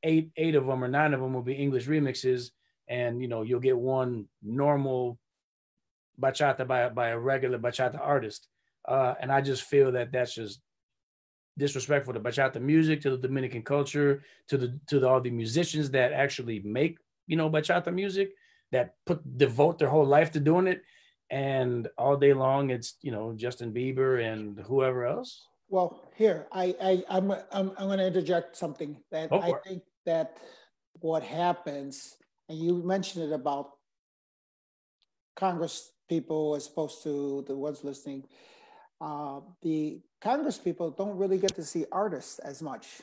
eight of them or 9 of them will be English remixes, and you'll get one normal bachata by a regular bachata artist, and I just feel that that's just disrespectful to bachata music, to the Dominican culture, to all the musicians that actually make bachata music, that devote their whole life to doing it, and all day long it's Justin Bieber and whoever else. Well, here I'm going to interject something that I think that what happens, and you mentioned it about Congress people as opposed to the ones listening. The Congress people don't really get to see artists as much.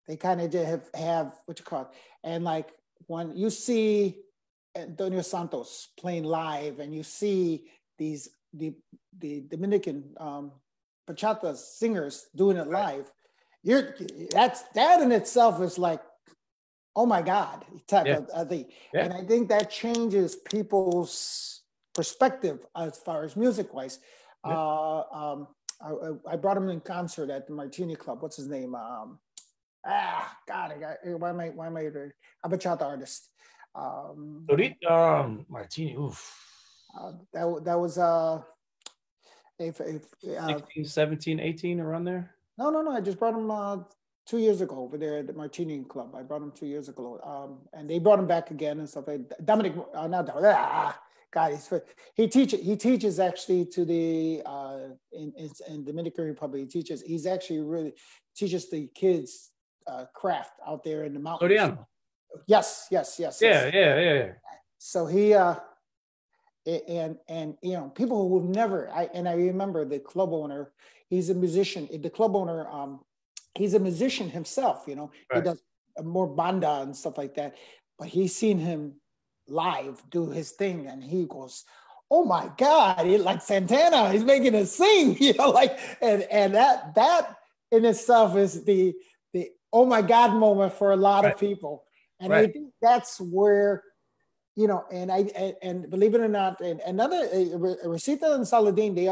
They kind of have what you call it. And like when you see Antonio Santos playing live, and you see the Dominican bachata singers doing it live, that in itself is like, oh my God, type of thing. Yeah. And I think that changes people's perspective as far as music wise. Yeah. I brought him in concert at the Martini Club. What's his name? God, why am I a bachata artist? Martini. Oof. That was 16, 17, 18 around there. No. I just brought him 2 years ago over there at the Martini Club. I brought him 2 years ago, and they brought him back again and stuff like that. Dominic, not Dominic. God, he teaches actually to the in Dominican Republic. He's actually really teaches the kids craft out there in the mountains. Soriano. Yes. Yeah. So he and people who have never. I remember the club owner. He's a musician. The club owner, he's a musician himself. Right. He does more banda and stuff like that. But he's seen him live do his thing, and he goes, oh my God, like Santana, he's making us sing, and that in itself is the oh my God moment for a lot of people. And I think that's where, and believe it or not, and another Rosita and Saladin, they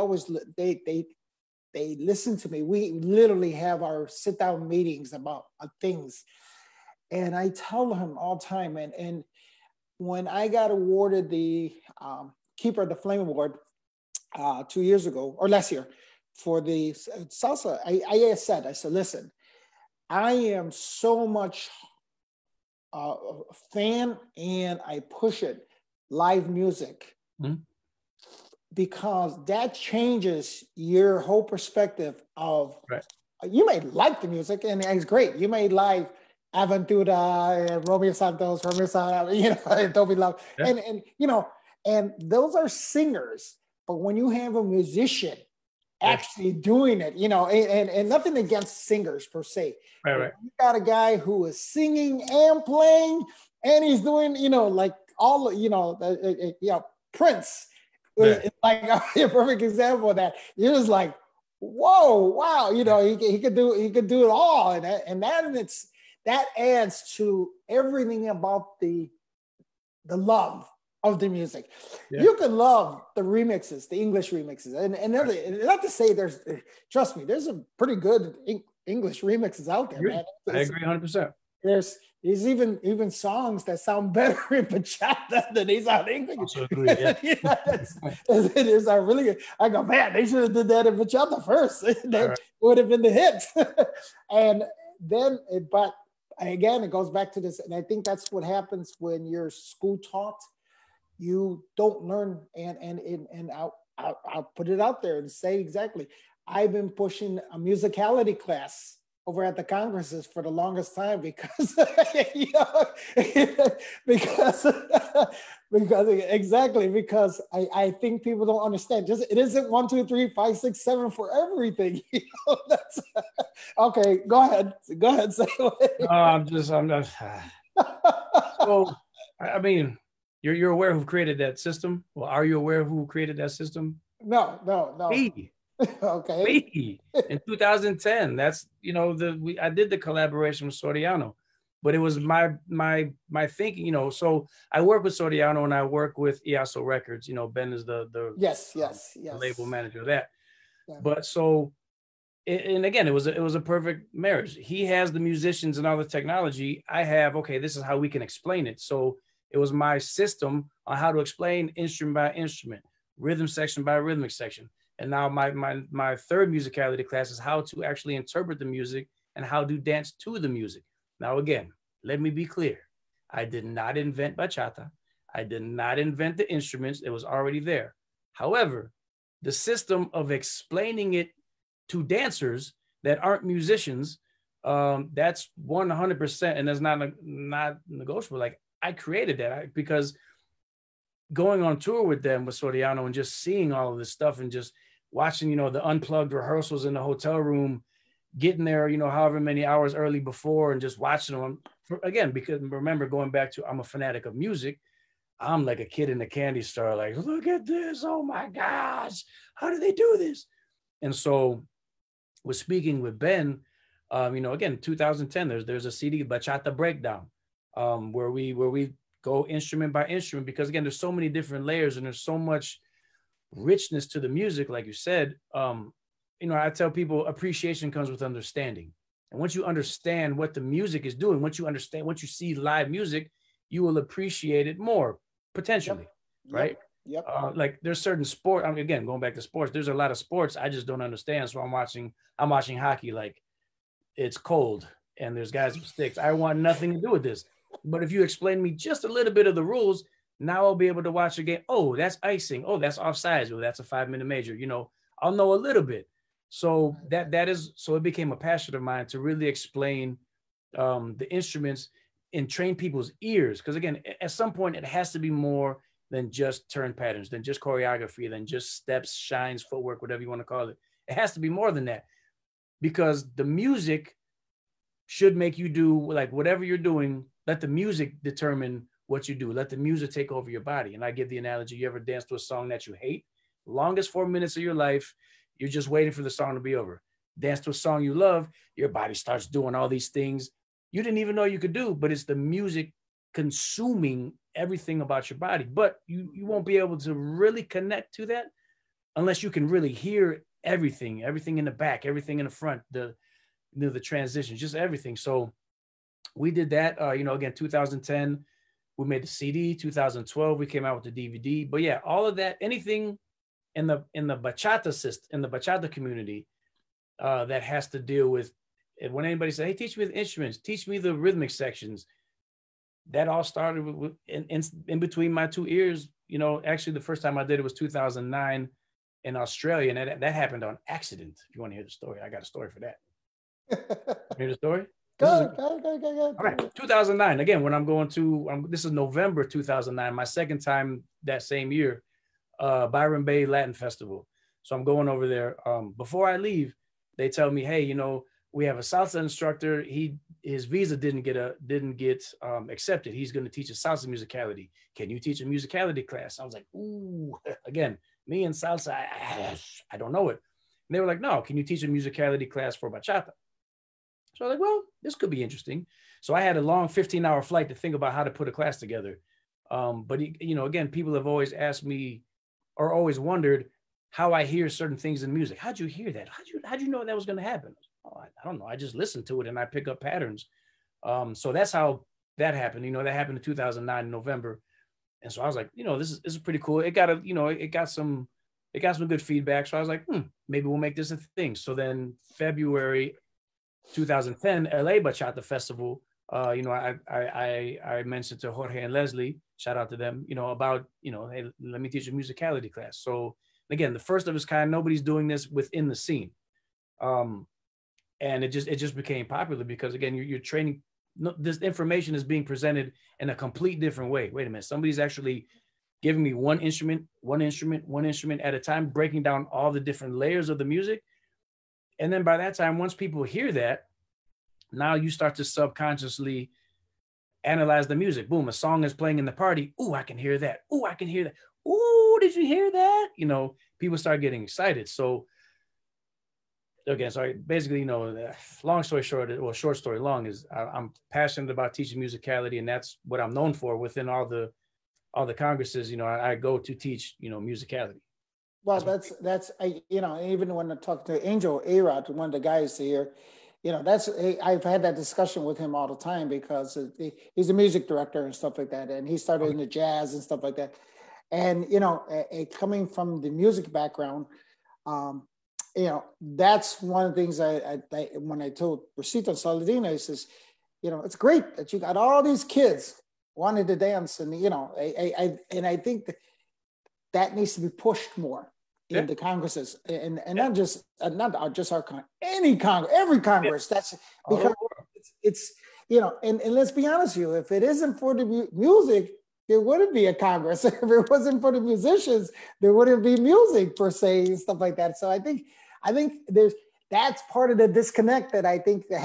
listen to me. We literally have our sit down meetings about things, and I tell him all the time, and when I got awarded the Keeper of the Flame Award 2 years ago, or last year, for the salsa, I said, listen, I am so much a fan, and I push it, live music, because that changes your whole perspective of, you may like the music, and it's great. You may like Aventura and Romeo Santos, and Toby Love, and those are singers. But when you have a musician actually doing it, and nothing against singers per se, you got a guy who is singing and playing, and he's doing, like all, Prince is like a perfect example of that. You're just like, whoa, wow, he could do it all, and that adds to everything about the love of the music. Yeah. You can love the remixes, the English remixes, and not to say trust me, there's some pretty good English remixes out there, man. I agree 100%. There's even songs that sound better in bachata than they sound in English. Also agree, There's a really good. I go, man, they should have did that in bachata first. That would have been the hit. And then, but again, it goes back to this, and I think that's what happens when you're school taught. You don't learn, and I'll put it out there and say exactly. I've been pushing a musicality class over at the congresses for the longest time because you know, because because exactly because I think people don't understand. Just it isn't 1, 2, 3, 5, 6, 7 for everything. You know, that's okay. Go ahead. Go ahead. Say it. I'm not. So, I mean, you're aware who created that system? Well, are you aware who created that system? No. Me. Okay. Me in 2010. That's I did the collaboration with Soriano, but it was my thinking. So I work with Soriano and I work with EASO Records. Ben is the yes the label manager of that. Yeah. But so, and again, it was a perfect marriage. He has the musicians and all the technology. I have, okay, this is how we can explain it. So it was my system on how to explain instrument by instrument, rhythm section by rhythmic section. And now my third musicality class is how to actually interpret the music and how to dance to the music. Now, again, let me be clear. I did not invent bachata. I did not invent the instruments. It was already there. However, the system of explaining it to dancers that aren't musicians, that's 100%, and that's not negotiable. Like, I created that because going on tour with them with Soriano and just seeing all of this stuff and just watching, the unplugged rehearsals in the hotel room, getting there, however many hours early before and just watching them again, because remember, going back to, I'm a fanatic of music. I'm like a kid in a candy store, like, look at this. Oh my gosh, how do they do this? And so with speaking with Ben, again, 2010, there's a CD, Bachata Breakdown, where we go instrument by instrument, because again, there's so many different layers and there's so much richness to the music. Like you said, I tell people appreciation comes with understanding. And once you understand what the music is doing, once you see live music, you will appreciate it more potentially. Yep. Right. Yep. Like there's certain sport. I mean, again, going back to sports, there's a lot of sports I just don't understand. So I'm watching hockey. Like, it's cold and there's guys with sticks. I want nothing to do with this. But if you explain me just a little bit of the rules, now I'll be able to watch a game. Oh, that's icing. Oh, that's offsides. Well, that's a 5-minute major. I'll know a little bit. So so it became a passion of mine to really explain the instruments and train people's ears. Because again, at some point, it has to be more than just turn patterns, than just choreography, than just steps, shines, footwork, whatever you want to call it. It has to be more than that, because the music should make you do, like, whatever you're doing. Let the music determine what you do. Let the music take over your body. And I give the analogy, you ever dance to a song that you hate? Longest 4 minutes of your life, you're just waiting for the song to be over. Dance to a song you love, your body starts doing all these things you didn't even know you could do, but it's the music consuming everything about your body. But you won't be able to really connect to that unless you can really hear everything in the back, everything in the front, the transitions, just everything. So we did that, again, 2010, we made the CD. 2012, we came out with the DVD. But yeah, all of that, anything in the bachata system, in the bachata community, that has to deal with, when anybody says, hey, teach me the instruments, teach me the rhythmic sections, that all started with in between my two ears. Actually, the first time I did it was 2009 in Australia, and that happened on accident. If you want to hear the story, I got a story for that. Hear the story? Go. All right, 2009. Again, when I'm going to, this is November 2009, my second time that same year, Byron Bay Latin Festival. So I'm going over there. Before I leave, they tell me, hey, we have a salsa instructor. His visa didn't get accepted. He's going to teach a salsa musicality. Can you teach a musicality class? I was like, ooh, again, me and salsa, I don't know it. And they were like, no, can you teach a musicality class for bachata? So I was like, well, this could be interesting. So I had a long 15-hour flight to think about how to put a class together. But again, people have always asked me, or always wondered how I hear certain things in music. How'd you hear that? How'd you know that was going to happen? Oh, I don't know. I just listen to it and I pick up patterns. So that's how that happened. That happened in 2009 in November. And so I was like, this is pretty cool. It got some good feedback. So I was like, maybe we'll make this a thing. So then February 2010, LA Bachata Festival I mentioned to Jorge and Leslie, shout out to them, about, hey, let me teach a musicality class. So again, the first of its kind, nobody's doing this within the scene. And it just became popular because again, you're training. This information is being presented in a complete different way. Wait a minute, somebody's actually giving me one instrument at a time, breaking down all the different layers of the music. And then by that time, once people hear that, now you start to subconsciously analyze the music. Boom, a song is playing in the party. Ooh, I can hear that. Ooh, I can hear that. Ooh, did you hear that? People start getting excited. So again, so basically, long story short, or short story long, is I'm passionate about teaching musicality, and that's what I'm known for within all the congresses. I go to teach, musicality. Well, that's even when I talk to Angel Arod, one of the guys here, I've had that discussion with him all the time because he's a music director and stuff like that, and he started in the jazz and stuff like that, and coming from the music background, that's one of the things I when I told Rosita Saladina, he says, it's great that you got all these kids wanted to dance, and I think that needs to be pushed more in the congresses, and not just our every Congress. That's because it's and let's be honest with you, if it isn't for the music, there wouldn't be a Congress. If it wasn't for the musicians, there wouldn't be music per se and stuff like that. So I think that's part of the disconnect that I think that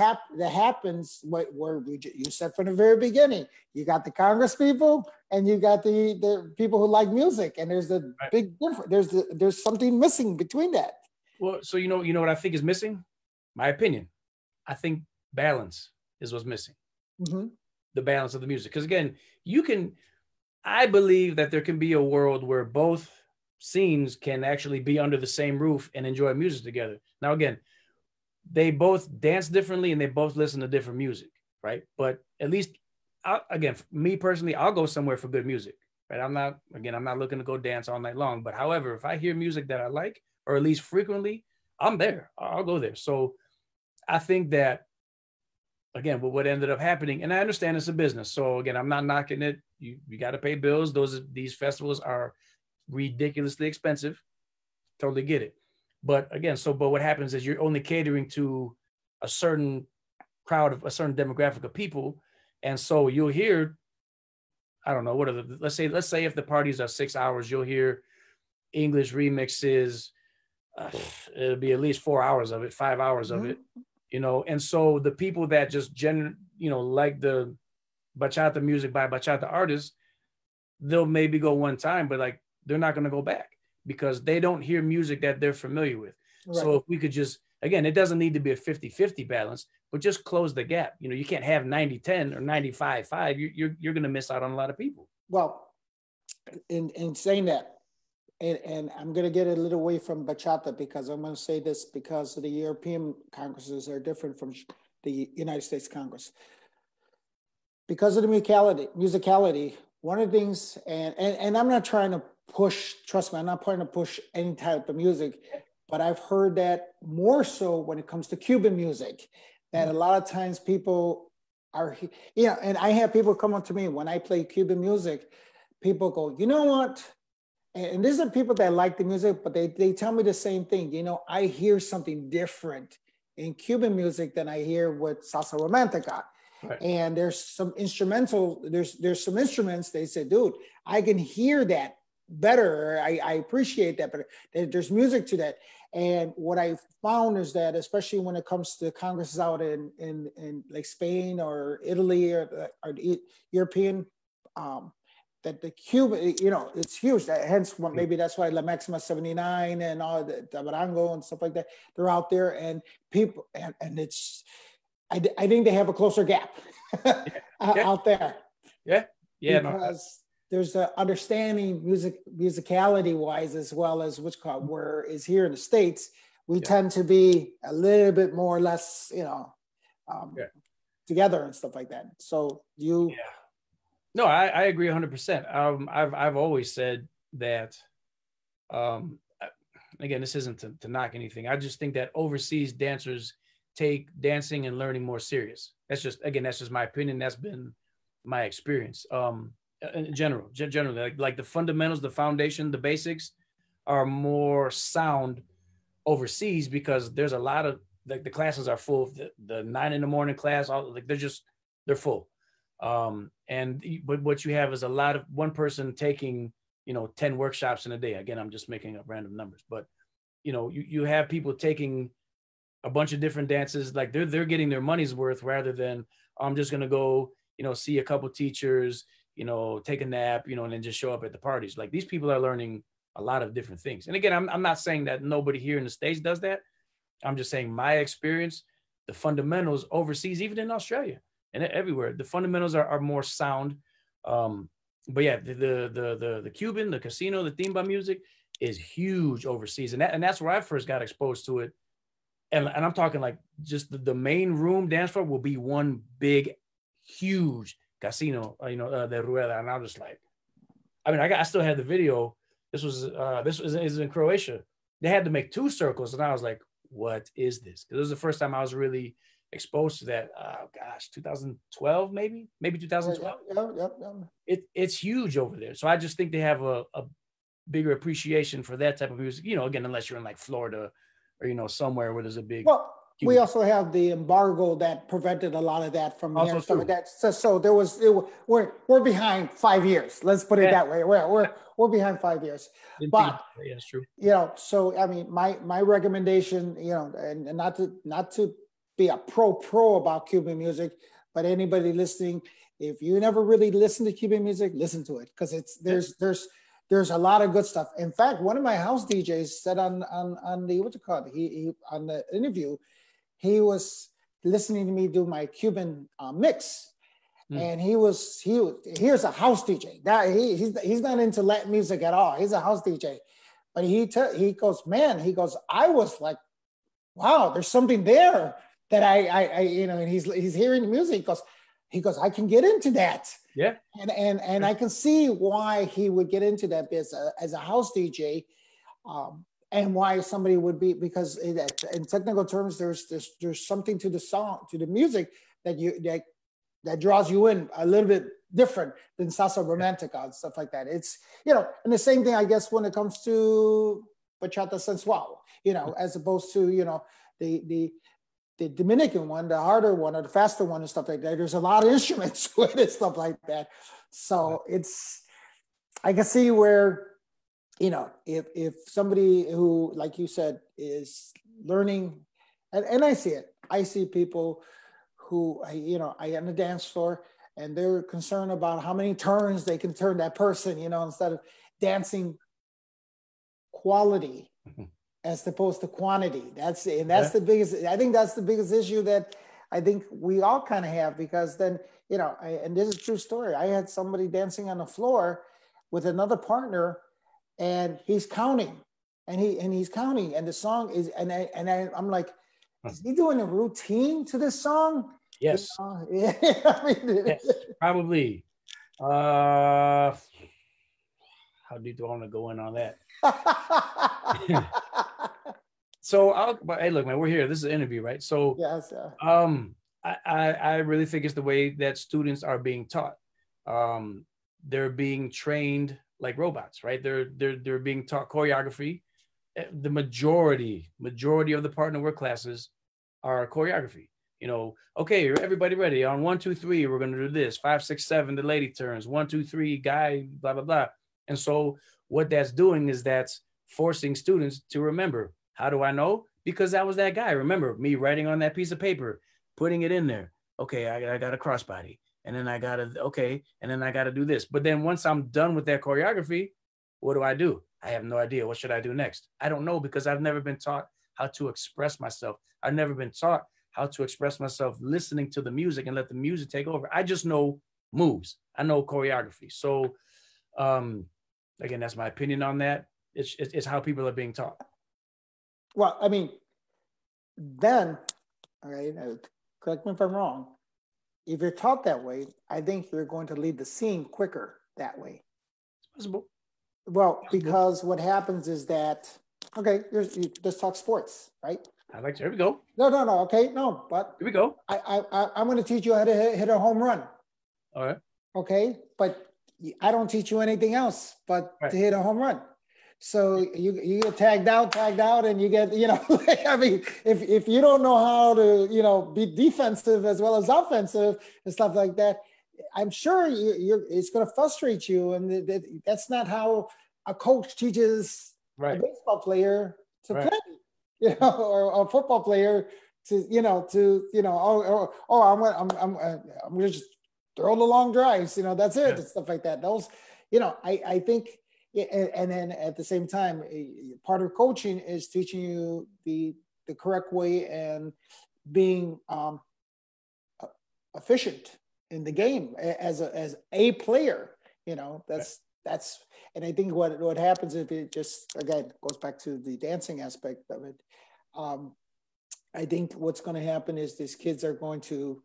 happens where you said from the very beginning. You got the Congress people and you got the people who like music, and there's a big difference. There's something missing between that. Well, so you know what I think is missing? My opinion. I think balance is what's missing. Mm-hmm. The balance of the music, because again, I believe that there can be a world where both scenes can actually be under the same roof and enjoy music together. Now, again, they both dance differently and they both listen to different music, right? But at least, again, me personally, I'll go somewhere for good music, right? I'm not looking to go dance all night long. But however, if I hear music that I like, or at least frequently, I'm there. I'll go there. So I think that, again, what ended up happening, and I understand it's a business. So again, I'm not knocking it. You got to pay bills. These festivals are ridiculously expensive. Totally get it. But again, but what happens is you're only catering to a certain crowd of a certain demographic of people. And so you'll hear, I don't know, let's say if the parties are 6 hours, you'll hear English remixes. It'll be at least 4 hours of it, 5 hours of it, and so the people that just like the bachata music by bachata artists, they'll maybe go one time, but like they're not going to go back because they don't hear music that they're familiar with. Right. So if we could just, again, it doesn't need to be a 50-50 balance, but just close the gap. You can't have 90-10 or 95-5. You're going to miss out on a lot of people. Well, in saying that, and I'm going to get a little away from bachata because I'm going to say this because the European congresses are different from the United States Congress. Because of the musicality, one of the things, and I'm not trying to push, trust me, I'm not trying to push any type of music, but I've heard that more so when it comes to Cuban music, that a lot of times people are, and I have people come up to me when I play Cuban music, people go, you know what? And these are people that like the music, but they tell me the same thing. I hear something different in Cuban music than I hear with salsa romantica. Right. And there's some there's some instruments, they say, dude, I can hear that better. I appreciate that, but there's music to that. And what I found is that, especially when it comes to congresses out in like Spain or Italy or the European, that the Cuban, it's huge. Hence, maybe that's why La Maxima 79 and all the Barango and stuff like that, they're out there, and people, and it's, I think they have a closer gap out there. Yeah. Because there's an understanding musicality wise, as well as where is here in the States, we tend to be a little bit more or less, together and stuff like that. So No, I agree 100%. I've always said that, again, this isn't to knock anything. I just think that overseas dancers take dancing and learning more serious. That's just my opinion. That's been my experience. In generally, like the fundamentals, the foundation, the basics are more sound overseas because there's a lot of like the classes are full. The 9 a.m. class, all like they're full. But what you have is a lot of one person taking 10 workshops in a day. Again, I'm just making up random numbers, but you have people taking a bunch of different dances, like they're getting their money's worth rather than I'm just gonna go see a couple teachers, take a nap, and then just show up at the parties. Like these people are learning a lot of different things. And again, I'm not saying that nobody here in the States does that. I'm just saying my experience, the fundamentals overseas, even in Australia and everywhere, the fundamentals are more sound. But yeah, the Cuban, the casino, the timba music is huge overseas, and that's where I first got exposed to it. And I'm talking like just the main room dance floor will be one big, huge casino, the Rueda, and I'm just like, I mean, I still had the video. This was in Croatia. They had to make 2 circles, and I was like, what is this? Because it was the first time I was really exposed to that. Oh gosh, 2012, maybe 2012. Yeah. It's huge over there. So I just think they have a bigger appreciation for that type of music. Again, unless you're in like Florida or somewhere where there's a big. Well, we also have the embargo that prevented a lot of that from here. So we're behind 5 years. Let's put it that way. We're behind 5 years. But yeah, that's true. So I mean, my recommendation, and not to be a pro about Cuban music, but anybody listening, if you never really listen to Cuban music, listen to it because there's a lot of good stuff. In fact, one of my house DJs said on the what's it called? He on the interview, he was listening to me do my Cuban mix, and here's a house DJ. That he's not into Latin music at all. He's a house DJ, but he goes, man, I was like, wow, there's something there that I and he's hearing the music. He goes, I can get into that. Yeah. And I can see why he would get into that business as a house DJ, and why somebody would be, because in technical terms, there's something to the song, to the music that draws you in a little bit different than salsa romantica and stuff like that. It's, and the same thing, I guess, when it comes to bachata sensual, as opposed to, the Dominican one, the harder one or the faster one and stuff like that. There's a lot of instruments to it and stuff like that. So I can see where, if somebody who, like you said, is learning, and I see it. I see people who, I on the dance floor and they're concerned about how many turns they can turn that person, instead of dancing quality as opposed to quantity. That's the biggest, I think that's the biggest issue that I think we all kind of have, because then, and this is a true story. I had somebody dancing on the floor with another partner and he's counting and he's counting, and the song is, I'm like, is he doing a routine to this song? Yes. Yeah. Yes, probably. How deep do I want to go in on that? But hey, look, man, we're here. This is an interview, right? So, yes. I really think it's the way that students are being taught. They're being trained like robots, right? They're being taught choreography. The majority of the partner work classes are choreography. Okay, everybody ready? On 1, 2, 3, we're gonna do this. 5, 6, 7, the lady turns. 1, 2, 3, guy, blah blah blah. And so what that's doing is that's forcing students to remember. How do I know? Because I was that guy. Remember me writing on that piece of paper, putting it in there. Okay, I got a crossbody. And then I got to do this. But then once I'm done with that choreography, what do? I have no idea. What should I do next? I don't know, because I've never been taught how to express myself. I've never been taught how to express myself listening to the music and let the music take over. I just know moves. I know choreography. So, again, that's my opinion on that. It's how people are being taught. Well, I mean, then, all right, correct me if I'm wrong. If you're taught that way, I think you're going to leave the scene quicker that way. It's possible. Well, because what happens is that, okay, let's talk sports, right? I like, here we go. No, no, no. Okay, no, but Here we go. I'm going to teach you how to hit a home run. All right. Okay, but I don't teach you anything else but Right. to hit a home run. So you get tagged out, and you get, I mean, if you don't know how to, be defensive as well as offensive and stuff like that, I'm sure it's going to frustrate you. And that's not how a coach teaches a Right. baseball player to Right. play, or a football player to, I'm going to just throw the long drives, that's it, and stuff like that. Those, I think, and then at the same time, part of coaching is teaching you the correct way and being efficient in the game as a player. That's, and I think what happens if it just, again, goes back to the dancing aspect of it. I think what's going to happen is these kids are going to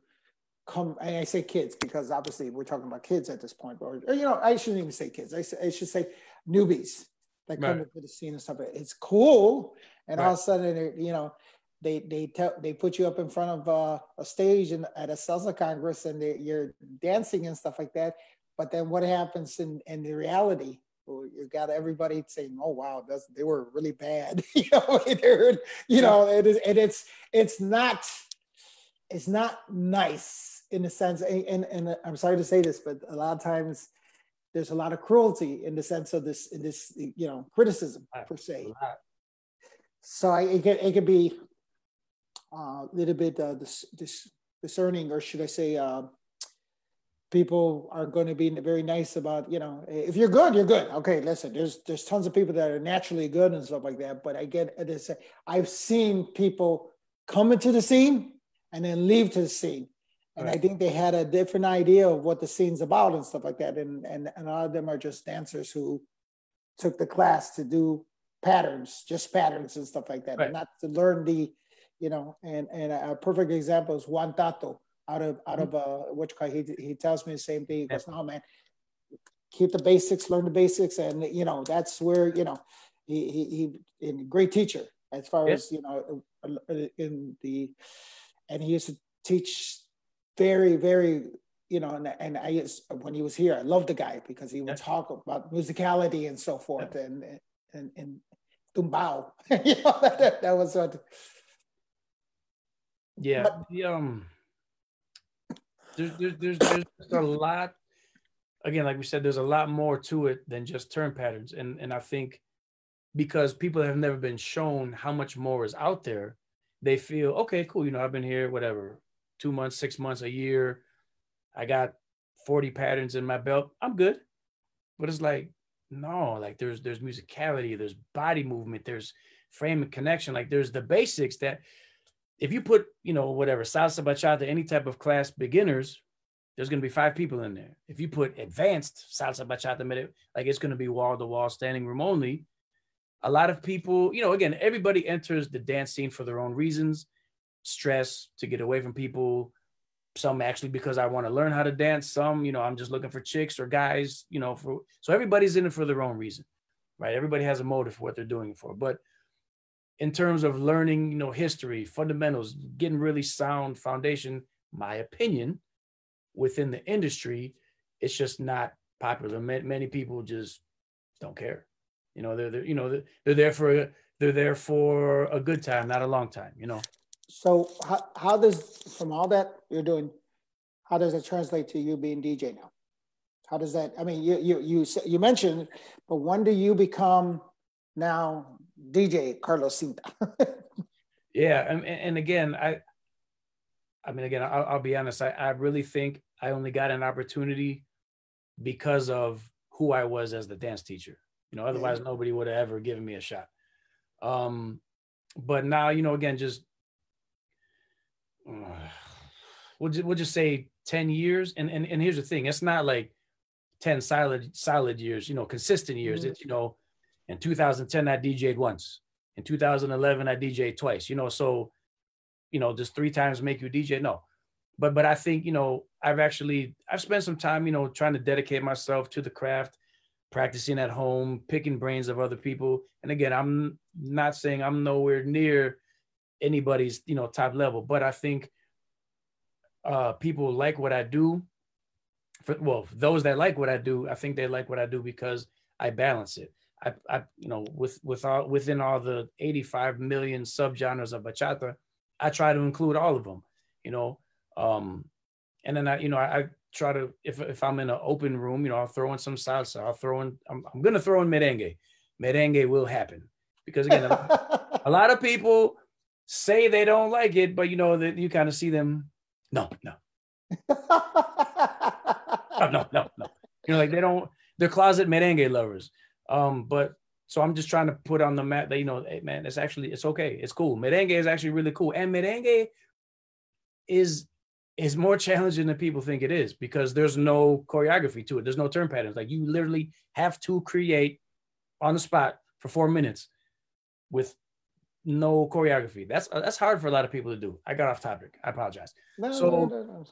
come, and I say kids because obviously we're talking about kids at this point, or I shouldn't even say kids. I should say newbies that come into the scene and stuff. It's cool, and all of a sudden, they put you up in front of a stage and at a salsa congress, and you're dancing and stuff like that. But then what happens in the reality? Well, you got everybody saying, "Oh wow, they were really bad," and it's not nice in the sense, and I'm sorry to say this, but a lot of times there's a lot of cruelty in the sense of this criticism per se. So it could be a little bit discerning, or should I say, people are going to be very nice about, if you're good, you're good. Okay, listen, there's tons of people that are naturally good and stuff like that. But I've seen people come into the scene and then leave to the scene. And I think they had a different idea of what the scene's about and stuff like that. And a lot of them are just dancers who took the class to do patterns and stuff like that, and not to learn the, and a perfect example is Juan Tato out of he tells me the same thing. He goes, "No, man, keep the basics, learn the basics," and that's where he a great teacher as far as in the, and he used to teach very, very, and I used, when he was here, I loved the guy because he would talk about musicality and so forth, and tumbao. That was what. Yeah. But, there's just a lot. Again, like we said, there's a lot more to it than just turn patterns, and I think because people have never been shown how much more is out there, they feel, okay, cool. I've been here, whatever, 2 months, 6 months, a year. I got 40 patterns in my belt. I'm good. But it's like, no, like there's musicality, there's body movement, there's frame and connection. Like there's the basics that if you put, whatever, salsa, bachata, any type of class beginners, there's going to be 5 people in there. If you put advanced salsa, bachata, like it's going to be wall to wall, standing room only. A lot of people, again, everybody enters the dance scene for their own reasons, stress, to get away from people. Some actually because I want to learn how to dance. Some, I'm just looking for chicks or guys, so everybody's in it for their own reason, right? Everybody has a motive for what they're doing it for. But in terms of learning, history, fundamentals, getting really sound foundation, my opinion, within the industry, it's just not popular. Many people just don't care. They're there for a good time, not a long time. So how does, from all that you're doing, how does it translate to you being DJ now? How does that? I mean, you mentioned, but when do you become now DJ Carlos Cinta? Yeah, and again, I'll be honest. I really think I only got an opportunity because of who I was as the dance teacher. Otherwise nobody would have ever given me a shot. But now, again, just we'll just say 10 years. And here's the thing: it's not like 10 solid years, consistent years. It's in 2010 I DJ'd once. In 2011 I DJ'd twice. So does 3 times make you a DJ? No. But I think, I've spent some time, trying to dedicate myself to the craft, practicing at home, picking brains of other people. And again, I'm not saying I'm nowhere near anybody's, top level. But I think people like what I do. Those that like what I do, I think they like what I do because I balance it. Within all the 85 million subgenres of bachata, I try to include all of them, and then I try to, if I'm in an open room, I'll throw in some salsa. I'm going to throw in merengue. Merengue will happen because again, a lot of people say they don't like it, but that you kind of see them. No. No. Like they're closet merengue lovers. But so I'm just trying to put on the map that, hey, man, it's okay. It's cool. Merengue is actually really cool. And merengue is more challenging than people think it is because there's no choreography to it. There's no turn patterns. Like you literally have to create on the spot for 4 minutes with no choreography. That's hard for a lot of people to do. I got off topic. I apologize. No.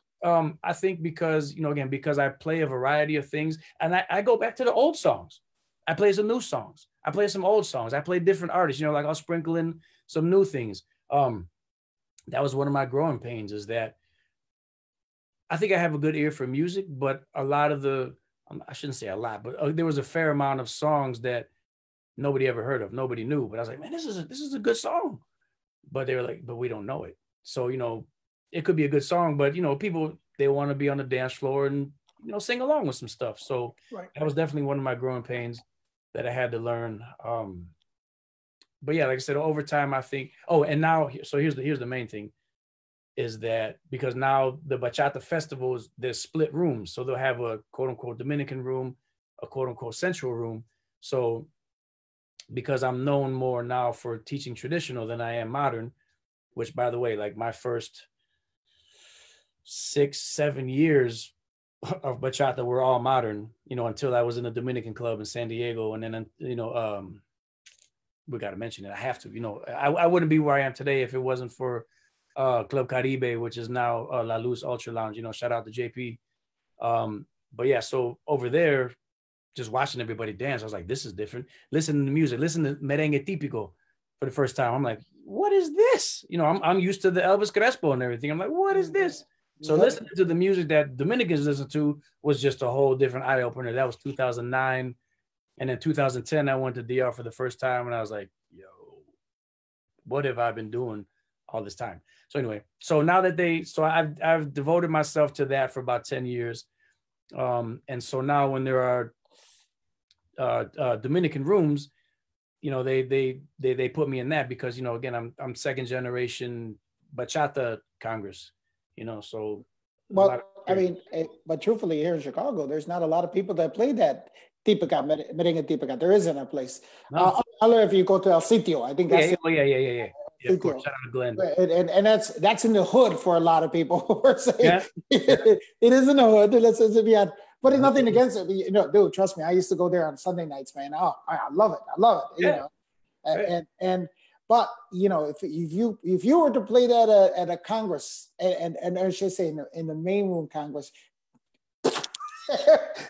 I think because, again, because I play a variety of things and I go back to the old songs. I play some new songs. I play some old songs. I play different artists, like I'll sprinkle in some new things. That was one of my growing pains is that I think I have a good ear for music, but a lot of I shouldn't say a lot, but there was a fair amount of songs that nobody ever heard of. Nobody knew, but I was like, man, this is a good song. But they were like, but we don't know it. So, it could be a good song, but people, they want to be on the dance floor and sing along with some stuff. So That was definitely one of my growing pains that I had to learn. But yeah, like I said, over time, I think. Oh, and now, so here's the main thing, is that because now the bachata festivals, there's split rooms, so they'll have a quote unquote Dominican room, a quote unquote Central room. So because I'm known more now for teaching traditional than I am modern, which by the way, like my first 6-7 years of bachata were all modern, until I was in the Dominican club in San Diego. And then, we got to mention it. I have to, I wouldn't be where I am today if it wasn't for Club Caribe, which is now La Luz Ultra Lounge, shout out to JP. But yeah, so over there, just watching everybody dance, I was like, this is different. Listen to the music, listen to merengue típico for the first time. I'm like, what is this? I'm used to the Elvis Crespo and everything. I'm like, what is this? So listening to the music that Dominicans listen to was just a whole different eye opener. That was 2009. And in 2010, I went to DR for the first time and I was like, yo, what have I been doing all this time? So anyway, so now that I've devoted myself to that for about 10 years. And so now when there are Dominican rooms, they put me in that because, again, I'm second generation bachata Congress, so. Well, I mean, but truthfully, here in Chicago, there's not a lot of people that play that típica, merengue típica. There isn't a place. No. If you go to El Sitio, I think that's yeah. Yeah, of course. Shout out to Glenn. And that's in the hood for a lot of people. It is in the hood. But it's nothing against it. Dude, trust me, I used to go there on Sunday nights, man. Oh, I love it. But if you were to play that at a Congress, and I should say in the main room Congress,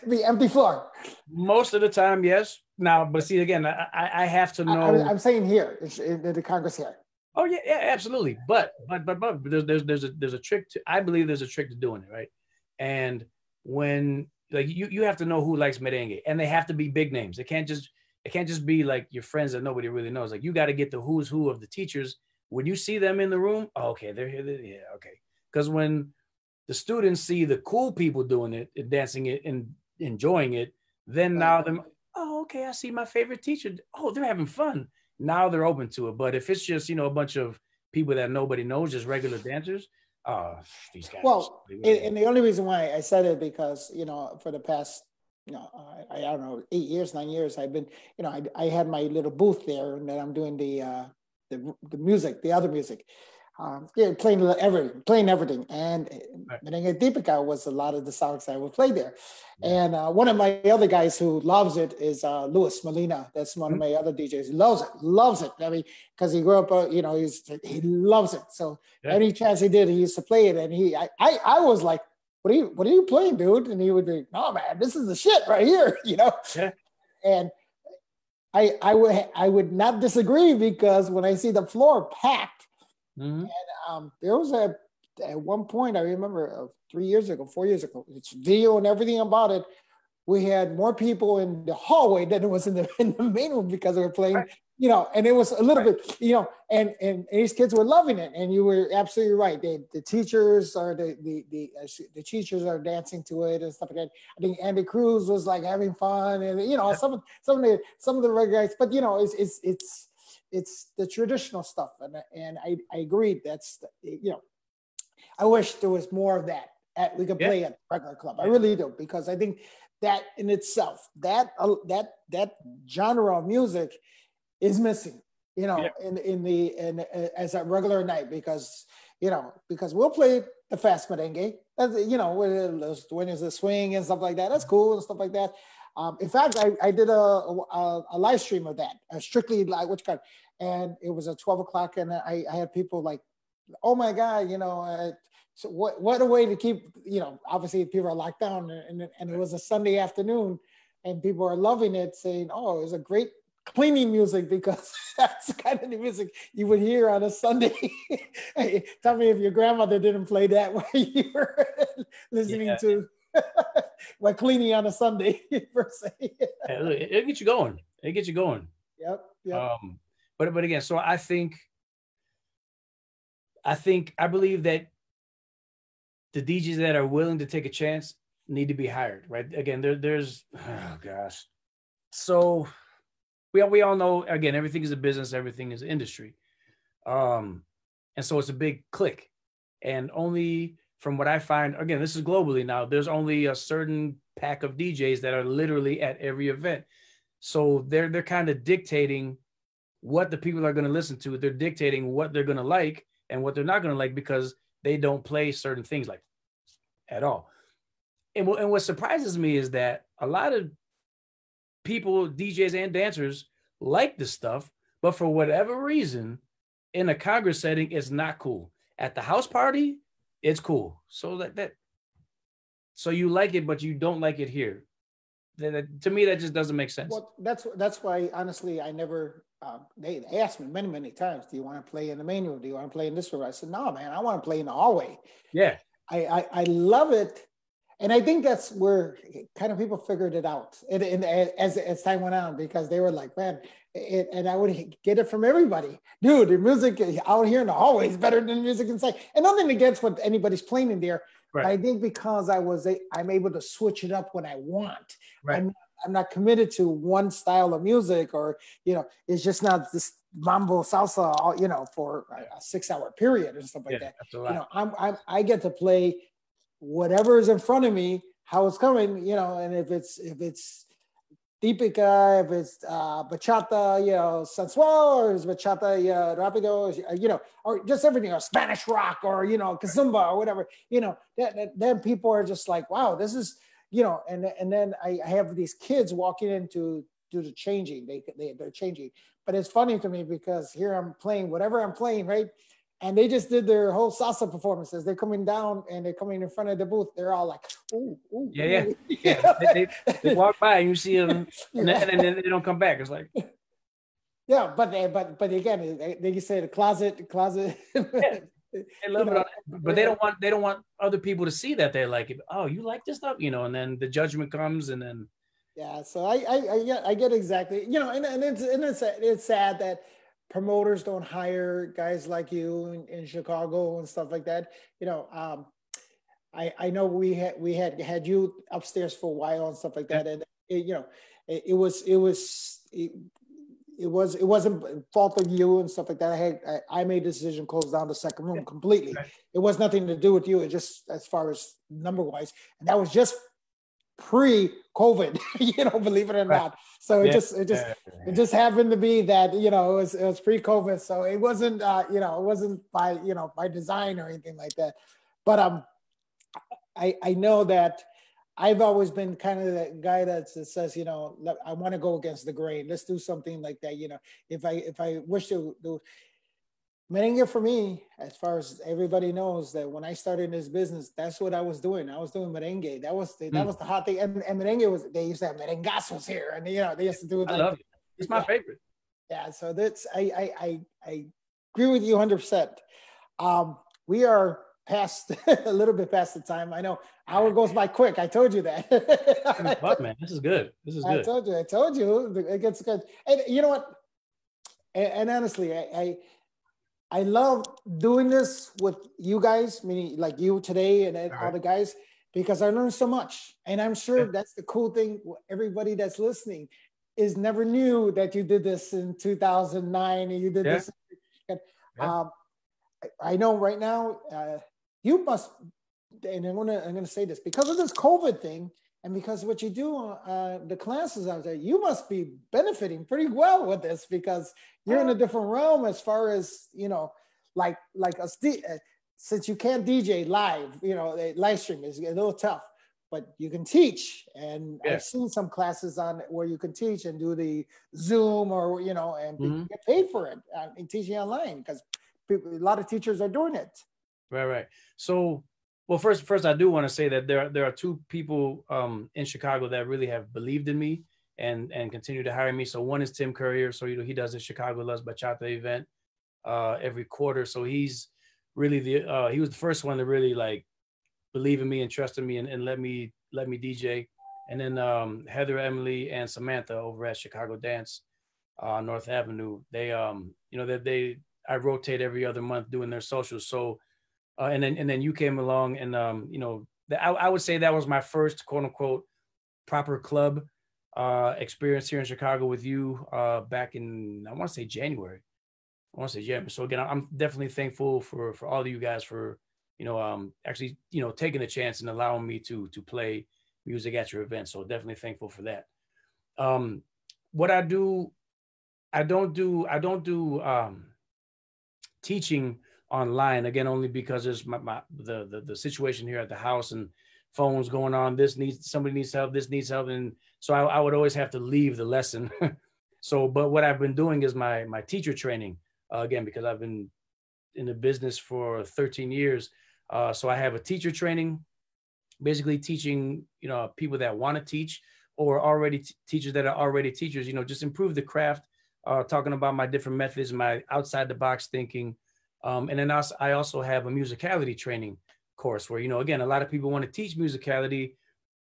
the empty floor. Most of the time, yes. Now, but see, again, I have to know. I'm saying here in the Congress here. Oh yeah, absolutely. But there's a trick to. I believe there's a trick to doing it, right? And when like you have to know who likes merengue, and they have to be big names. It can't just be like your friends that nobody really knows. Like you got to get the who's who of the teachers. When you see them in the room, okay, they're here. Okay. Because when the students see the cool people doing it, and dancing it, and enjoying it, then now them. Oh, okay, I see my favorite teacher. Oh, they're having fun. Now they're open to it. But if it's just, a bunch of people that nobody knows, just regular dancers, these guys. Well, and the only reason why I said it because, for the past, I don't know, 8 years, 9 years, I've been, I had my little booth there and then I'm doing the music, the other music. Playing everything. And Merengue Típica was a lot of the songs I would play there. And one of my other guys who loves it is Luis Molina. That's one of my other DJs. He loves it. I mean, because he grew up, he loves it. So any chance he did, he used to play it. And I was like, what are you playing, dude? And he would be, oh man, this is the shit right here, Yeah. And I would not disagree because when I see the floor packed, Mm-hmm. There was at one point I remember 3 years ago, 4 years ago, it's video and everything about it. We had more people in the hallway than it was in the main room because they were playing, Right. and it was a little Right. bit, and these kids were loving it. And you were absolutely right. The teachers or the teachers are dancing to it and stuff like that. I think Andy Cruz was like having fun, and some of the regular guys, but it's the traditional stuff, and I agree. That's I wish there was more of that. We could Yeah. play at regular club. I Yeah. really do, because I think that in itself, that genre of music is missing. Yeah. In as a regular night, because because we'll play the fast merengue, when there's a swing and stuff like that. That's cool and stuff like that. In fact, I did a live stream of that, strictly like which kind, and it was at 12 o'clock, and I had people like, oh my God, so what a way to keep, obviously people are locked down, and it was a Sunday afternoon, and people are loving it, saying, oh, it was a great cleaning music, because that's the kind of the music you would hear on a Sunday. Hey, tell me if your grandmother didn't play that while you were listening Yeah. to while cleaning on a Sunday, per se. It gets you going. It gets you going. Yep. But again, so I believe that the DJs that are willing to take a chance need to be hired, right? Again, there's oh gosh. So we all know, again, everything is a business, everything is industry. And so it's a big click. And only from what I find, again, this is globally now, there's only a certain pack of DJs that are literally at every event. So they're kind of dictating what the people are going to listen to. They're dictating what they're going to like and what they're not going to like, because they don't play certain things like at all. And what surprises me is that a lot of people, DJs and dancers, like this stuff, but for whatever reason, in a Congress setting, it's not cool. At the house party, it's cool. So so you like it, but you don't like it here. To me, that just doesn't make sense. Well, that's why, honestly, I never. They asked me many times, "Do you want to play in the main room? Do you want to play in this room?" I said, "No, man, I want to play in the hallway." Yeah. I love it, and I think that's where kind of people figured it out, and as time went on, because they were like, "Man," and I would get it from everybody, dude. The music out here in the hallway is better than the music inside, and nothing against what anybody's playing in there. Right. But I think because I'm able to switch it up when I want. Right. I'm not committed to one style of music, or it's just not this mambo salsa, for a 6-hour period and stuff like that. That's a lot. I get to play whatever is in front of me, how it's coming, and if it's típica, if it's bachata, sensual, or is bachata, rapido, or just everything, or Spanish rock, or kazumba, or whatever, then people are just like, wow, this is, and then I have these kids walking in to do the changing. They're changing, but it's funny to me because here I'm playing whatever I'm playing, right? And they just did their whole salsa performances. They're coming down and they're coming in front of the booth. They're all like, ooh, ooh. Yeah. They walk by and you see them, and then they don't come back. It's like, yeah, but again, they say the closet. Yeah. They love it, but they don't want other people to see that they like it. Oh, you like this stuff, and then the judgment comes, and then. Yeah, so I get exactly, and it's sad that promoters don't hire guys like you in Chicago and stuff like that. I know we had you upstairs for a while and stuff like that, and it wasn't fault of you and stuff like that. I made the decision, close down the second room completely. Right. It was nothing to do with you. It just as far as number wise, and that was just pre-COVID, believe it or not. So it just happened to be that it was pre-COVID. So it wasn't it wasn't by design or anything like that. But I know that I've always been kind of the guy that says, I want to go against the grain. Let's do something like that. If I wish to do merengue, for me, as far as everybody knows, that when I started in this business, that's what I was doing. I was doing merengue. That was the hot thing. And merengue they used to have merengazos here, and they used to do it. I love it. It's my favorite. Yeah. So that's I agree with you 100%. We are past a little bit past the time. I know hour goes by quick. I told you that. Up, man. This is good. This is good. I told you it gets good. And you know what? And honestly, I love doing this with you guys, meaning like you today and all the guys, because I learned so much. And I'm sure that's the cool thing. Everybody that's listening is never knew that you did this in 2009 and you did this. I know right now you must, and I'm gonna say this because of this COVID thing, and because what you do, the classes out there, you must be benefiting pretty well with this because you're in a different realm as far as, you know, like since you can't DJ live, you know, live stream is a little tough, but you can teach. And I've seen some classes on where you can teach and do the Zoom or, you know, and get paid for it and teaching online because a lot of teachers are doing it. Right. So, well, first, I do want to say that there are two people in Chicago that really have believed in me and continue to hire me. So one is Tim Courier. So, you know, he does the Chicago Loves Bachata event every quarter. So he's really he was the first one to really like believe in me and trust in me and let me DJ. And then Heather, Emily, and Samantha over at Chicago Dance North Avenue. They you know, that I rotate every other month doing their socials. So and then you came along and you know, I would say that was my first quote unquote proper club experience here in Chicago with you back in, I want to say January. So again, I'm definitely thankful for all of you guys for, you know, actually, you know, taking a chance and allowing me to play music at your event. So definitely thankful for that. What I do, I don't do teaching online, again, only because there's the situation here at the house and phones going on. Somebody needs help. This needs help. And so I would always have to leave the lesson. So, but what I've been doing is my teacher training, again, because I've been in the business for 13 years. So I have a teacher training, basically teaching, you know, people that want to teach or already teachers that are already teachers, you know, just improve the craft, talking about my different methods, my outside the box thinking. And then I also have a musicality training course where, you know, again, a lot of people want to teach musicality,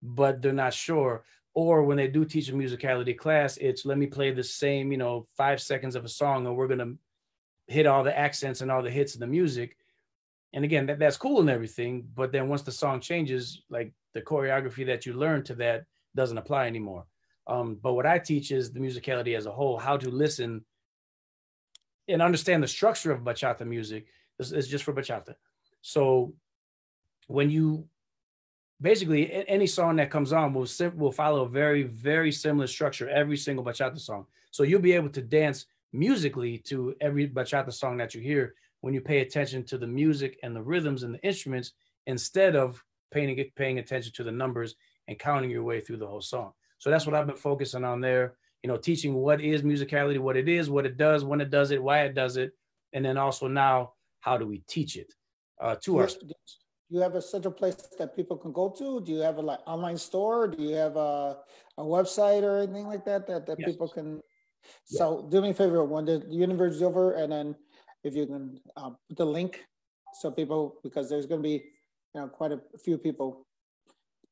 but they're not sure. Or when they do teach a musicality class, it's let me play the same, you know, 5 seconds of a song and we're going to hit all the accents and all the hits of the music. And again, that's cool and everything. But then once the song changes, like the choreography that you learn to that doesn't apply anymore. But what I teach is the musicality as a whole, how to listen and understand the structure of bachata music. It's just for bachata. So when you basically any song that comes on will follow a very, very similar structure, every single bachata song. So you'll be able to dance musically to every bachata song that you hear when you pay attention to the music and the rhythms and the instruments instead of paying attention to the numbers and counting your way through the whole song. So that's what I've been focusing on there. You know, teaching what is musicality, what it is, what it does, when it does it, why it does it, and then also now how do we teach it to our students. Do you have a central place that people can go to? Do you have a like online store? Do you have a website or anything like that yes. People can? Yes. So do me a favor, when the universe is over, and then if you can put the link so people, because there's going to be, you know, quite a few people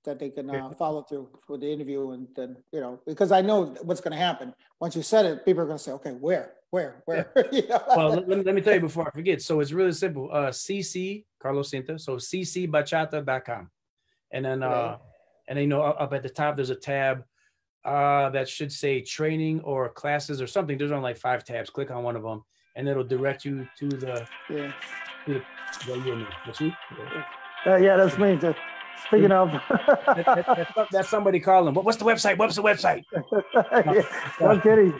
that they can follow through for the interview, and then, you know, because I know what's going to happen once you said it. People are going to say, okay, where? Yeah. You know? Well, let me tell you before I forget. So it's really simple. CC Carlos Cinta. So ccbachata.com, and then you know, up at the top there's a tab that should say training or classes or something. There's only like 5 tabs. Click on one of them, and it'll direct you to the yeah, that's me. Speaking of, that's somebody calling. What's the website? No kidding.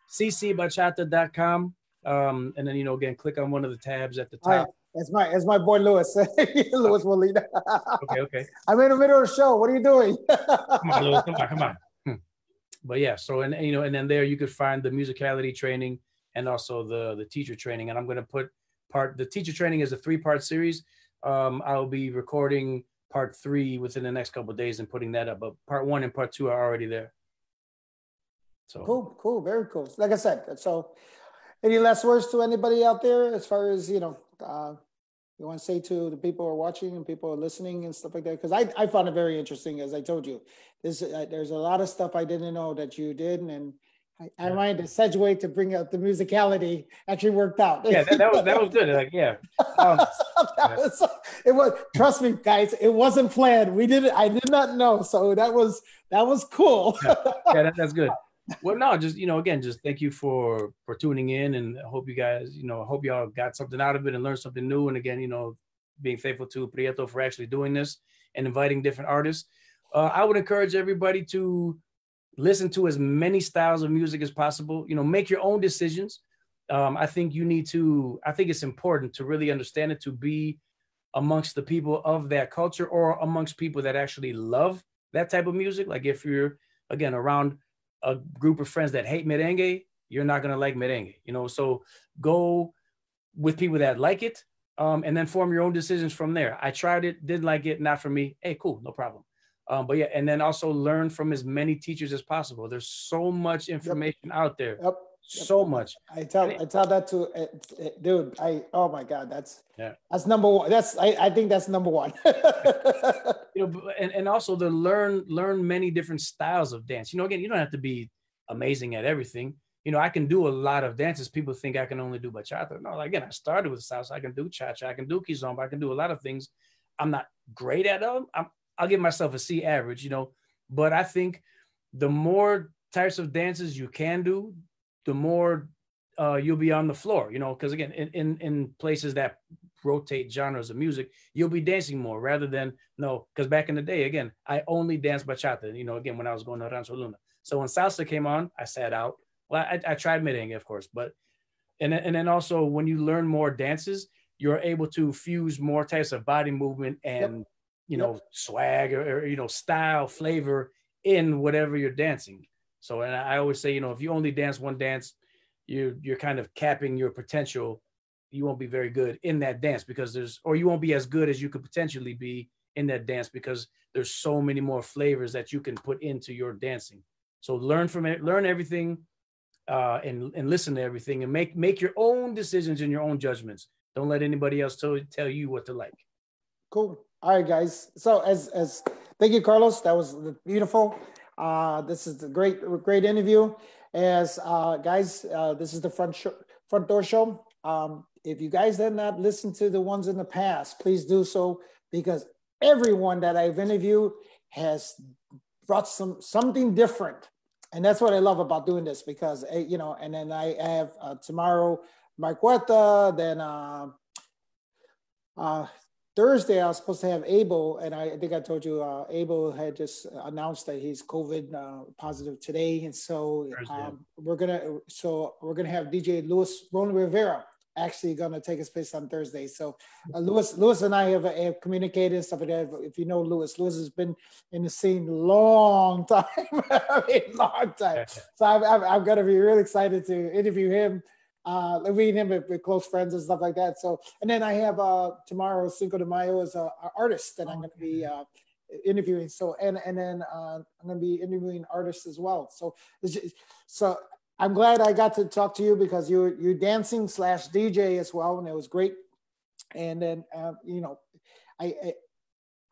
ccbachata.com. And then, you know, again, click on one of the tabs at the top. That's my boy Louis. Louis Molina. Okay. I'm in the middle of the show. What are you doing? Come on, Louis. Come on. But yeah, so and you know, and then there you could find the musicality training and also the teacher training. And I'm going to put the teacher training is a 3-part series. I'll be recording part 3 within the next couple of days and putting that up. But part 1 and part 2 are already there. So cool, very cool. Like I said, so any last words to anybody out there as far as, you know, you want to say to the people who are watching and people who are listening and stuff like that? Because I found it very interesting, as I told you. There's a lot of stuff I didn't know that you did, and I wanted to segue to bring out the musicality. Actually worked out. Yeah, that was good. Like, yeah. It was. Trust me, guys. It wasn't planned. We did it. I did not know. So that was cool. Yeah, that's good. Well, no, just again, just thank you for tuning in, and I hope you guys, I hope y'all got something out of it and learned something new. And again, being faithful to Prieto for actually doing this and inviting different artists. I would encourage everybody to listen to as many styles of music as possible. Make your own decisions. I think it's important to really understand it, to be amongst the people of that culture or amongst people that actually love that type of music. Like if you're, again, around a group of friends that hate merengue, you're not going to like merengue, so go with people that like it, and then form your own decisions from there. I tried it, didn't like it, not for me. Hey, cool, no problem. But yeah, and then also learn from as many teachers as possible. There's so much information out there. Yep. So much. I tell that to dude. Oh my God, that's number one. I think that's number one. And also to learn many different styles of dance. Again, you don't have to be amazing at everything. I can do a lot of dances. People think I can only do bachata. No, again, I started with salsa. I can do cha-cha. I can do kizomba. I can do a lot of things. I'm not great at them. I'll give myself a C average, but I think the more types of dances you can do, the more you'll be on the floor, because again, in places that rotate genres of music, you'll be dancing more rather than, because back in the day, again, I only danced bachata, again, when I was going to Rancho Luna. So when salsa came on, I sat out. Well, I tried merengue, of course, but, and then also when you learn more dances, you're able to fuse more types of body movement and, swag or style, flavor in whatever you're dancing. So, and I always say, if you only dance one dance, you're kind of capping your potential. You won't be very good in that dance or you won't be as good as you could potentially be in that dance because there's so many more flavors that you can put into your dancing. So learn from it, learn everything, and listen to everything, and make your own decisions and your own judgments. Don't let anybody else tell you what to like. Cool. All right, guys. So as thank you, Carlos. That was beautiful. This is a great interview. As guys, this is the front door show. If you guys did not listen to the ones in the past, please do so, because everyone that I've interviewed has brought something different, and that's what I love about doing this. Because and then I have tomorrow Marquetta, then Thursday, I was supposed to have Abel, and I think I told you Abel had just announced that he's COVID positive today, and so we're gonna have DJ Roland Rivera actually gonna take his place on Thursday. So Louis and I have communicated and stuff like that. If you know Louis has been in the scene long time, long time. So I'm gonna be really excited to interview him. Meeting him with close friends and stuff like that. So, and then I have tomorrow Cinco de Mayo as an artist that I'm going to be interviewing. So, and then I'm going to be interviewing artists as well. So I'm glad I got to talk to you, because you're dancing / DJ as well, and it was great. And then I'm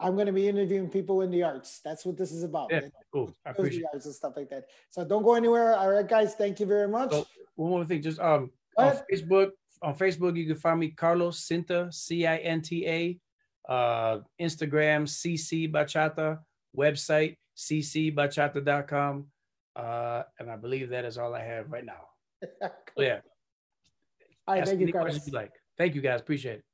going to be interviewing people in the arts. That's what this is about. Yeah, cool. I appreciate it. And stuff like that. So don't go anywhere. All right, guys. Thank you very much. So, one more thing, just on Facebook, you can find me Carlos Cinta, Cinta, Instagram CC Bachata, website ccbachata.com, and I believe that is all I have right now. So yeah. All right, thank you, Carlos. Thank you, guys. Appreciate it.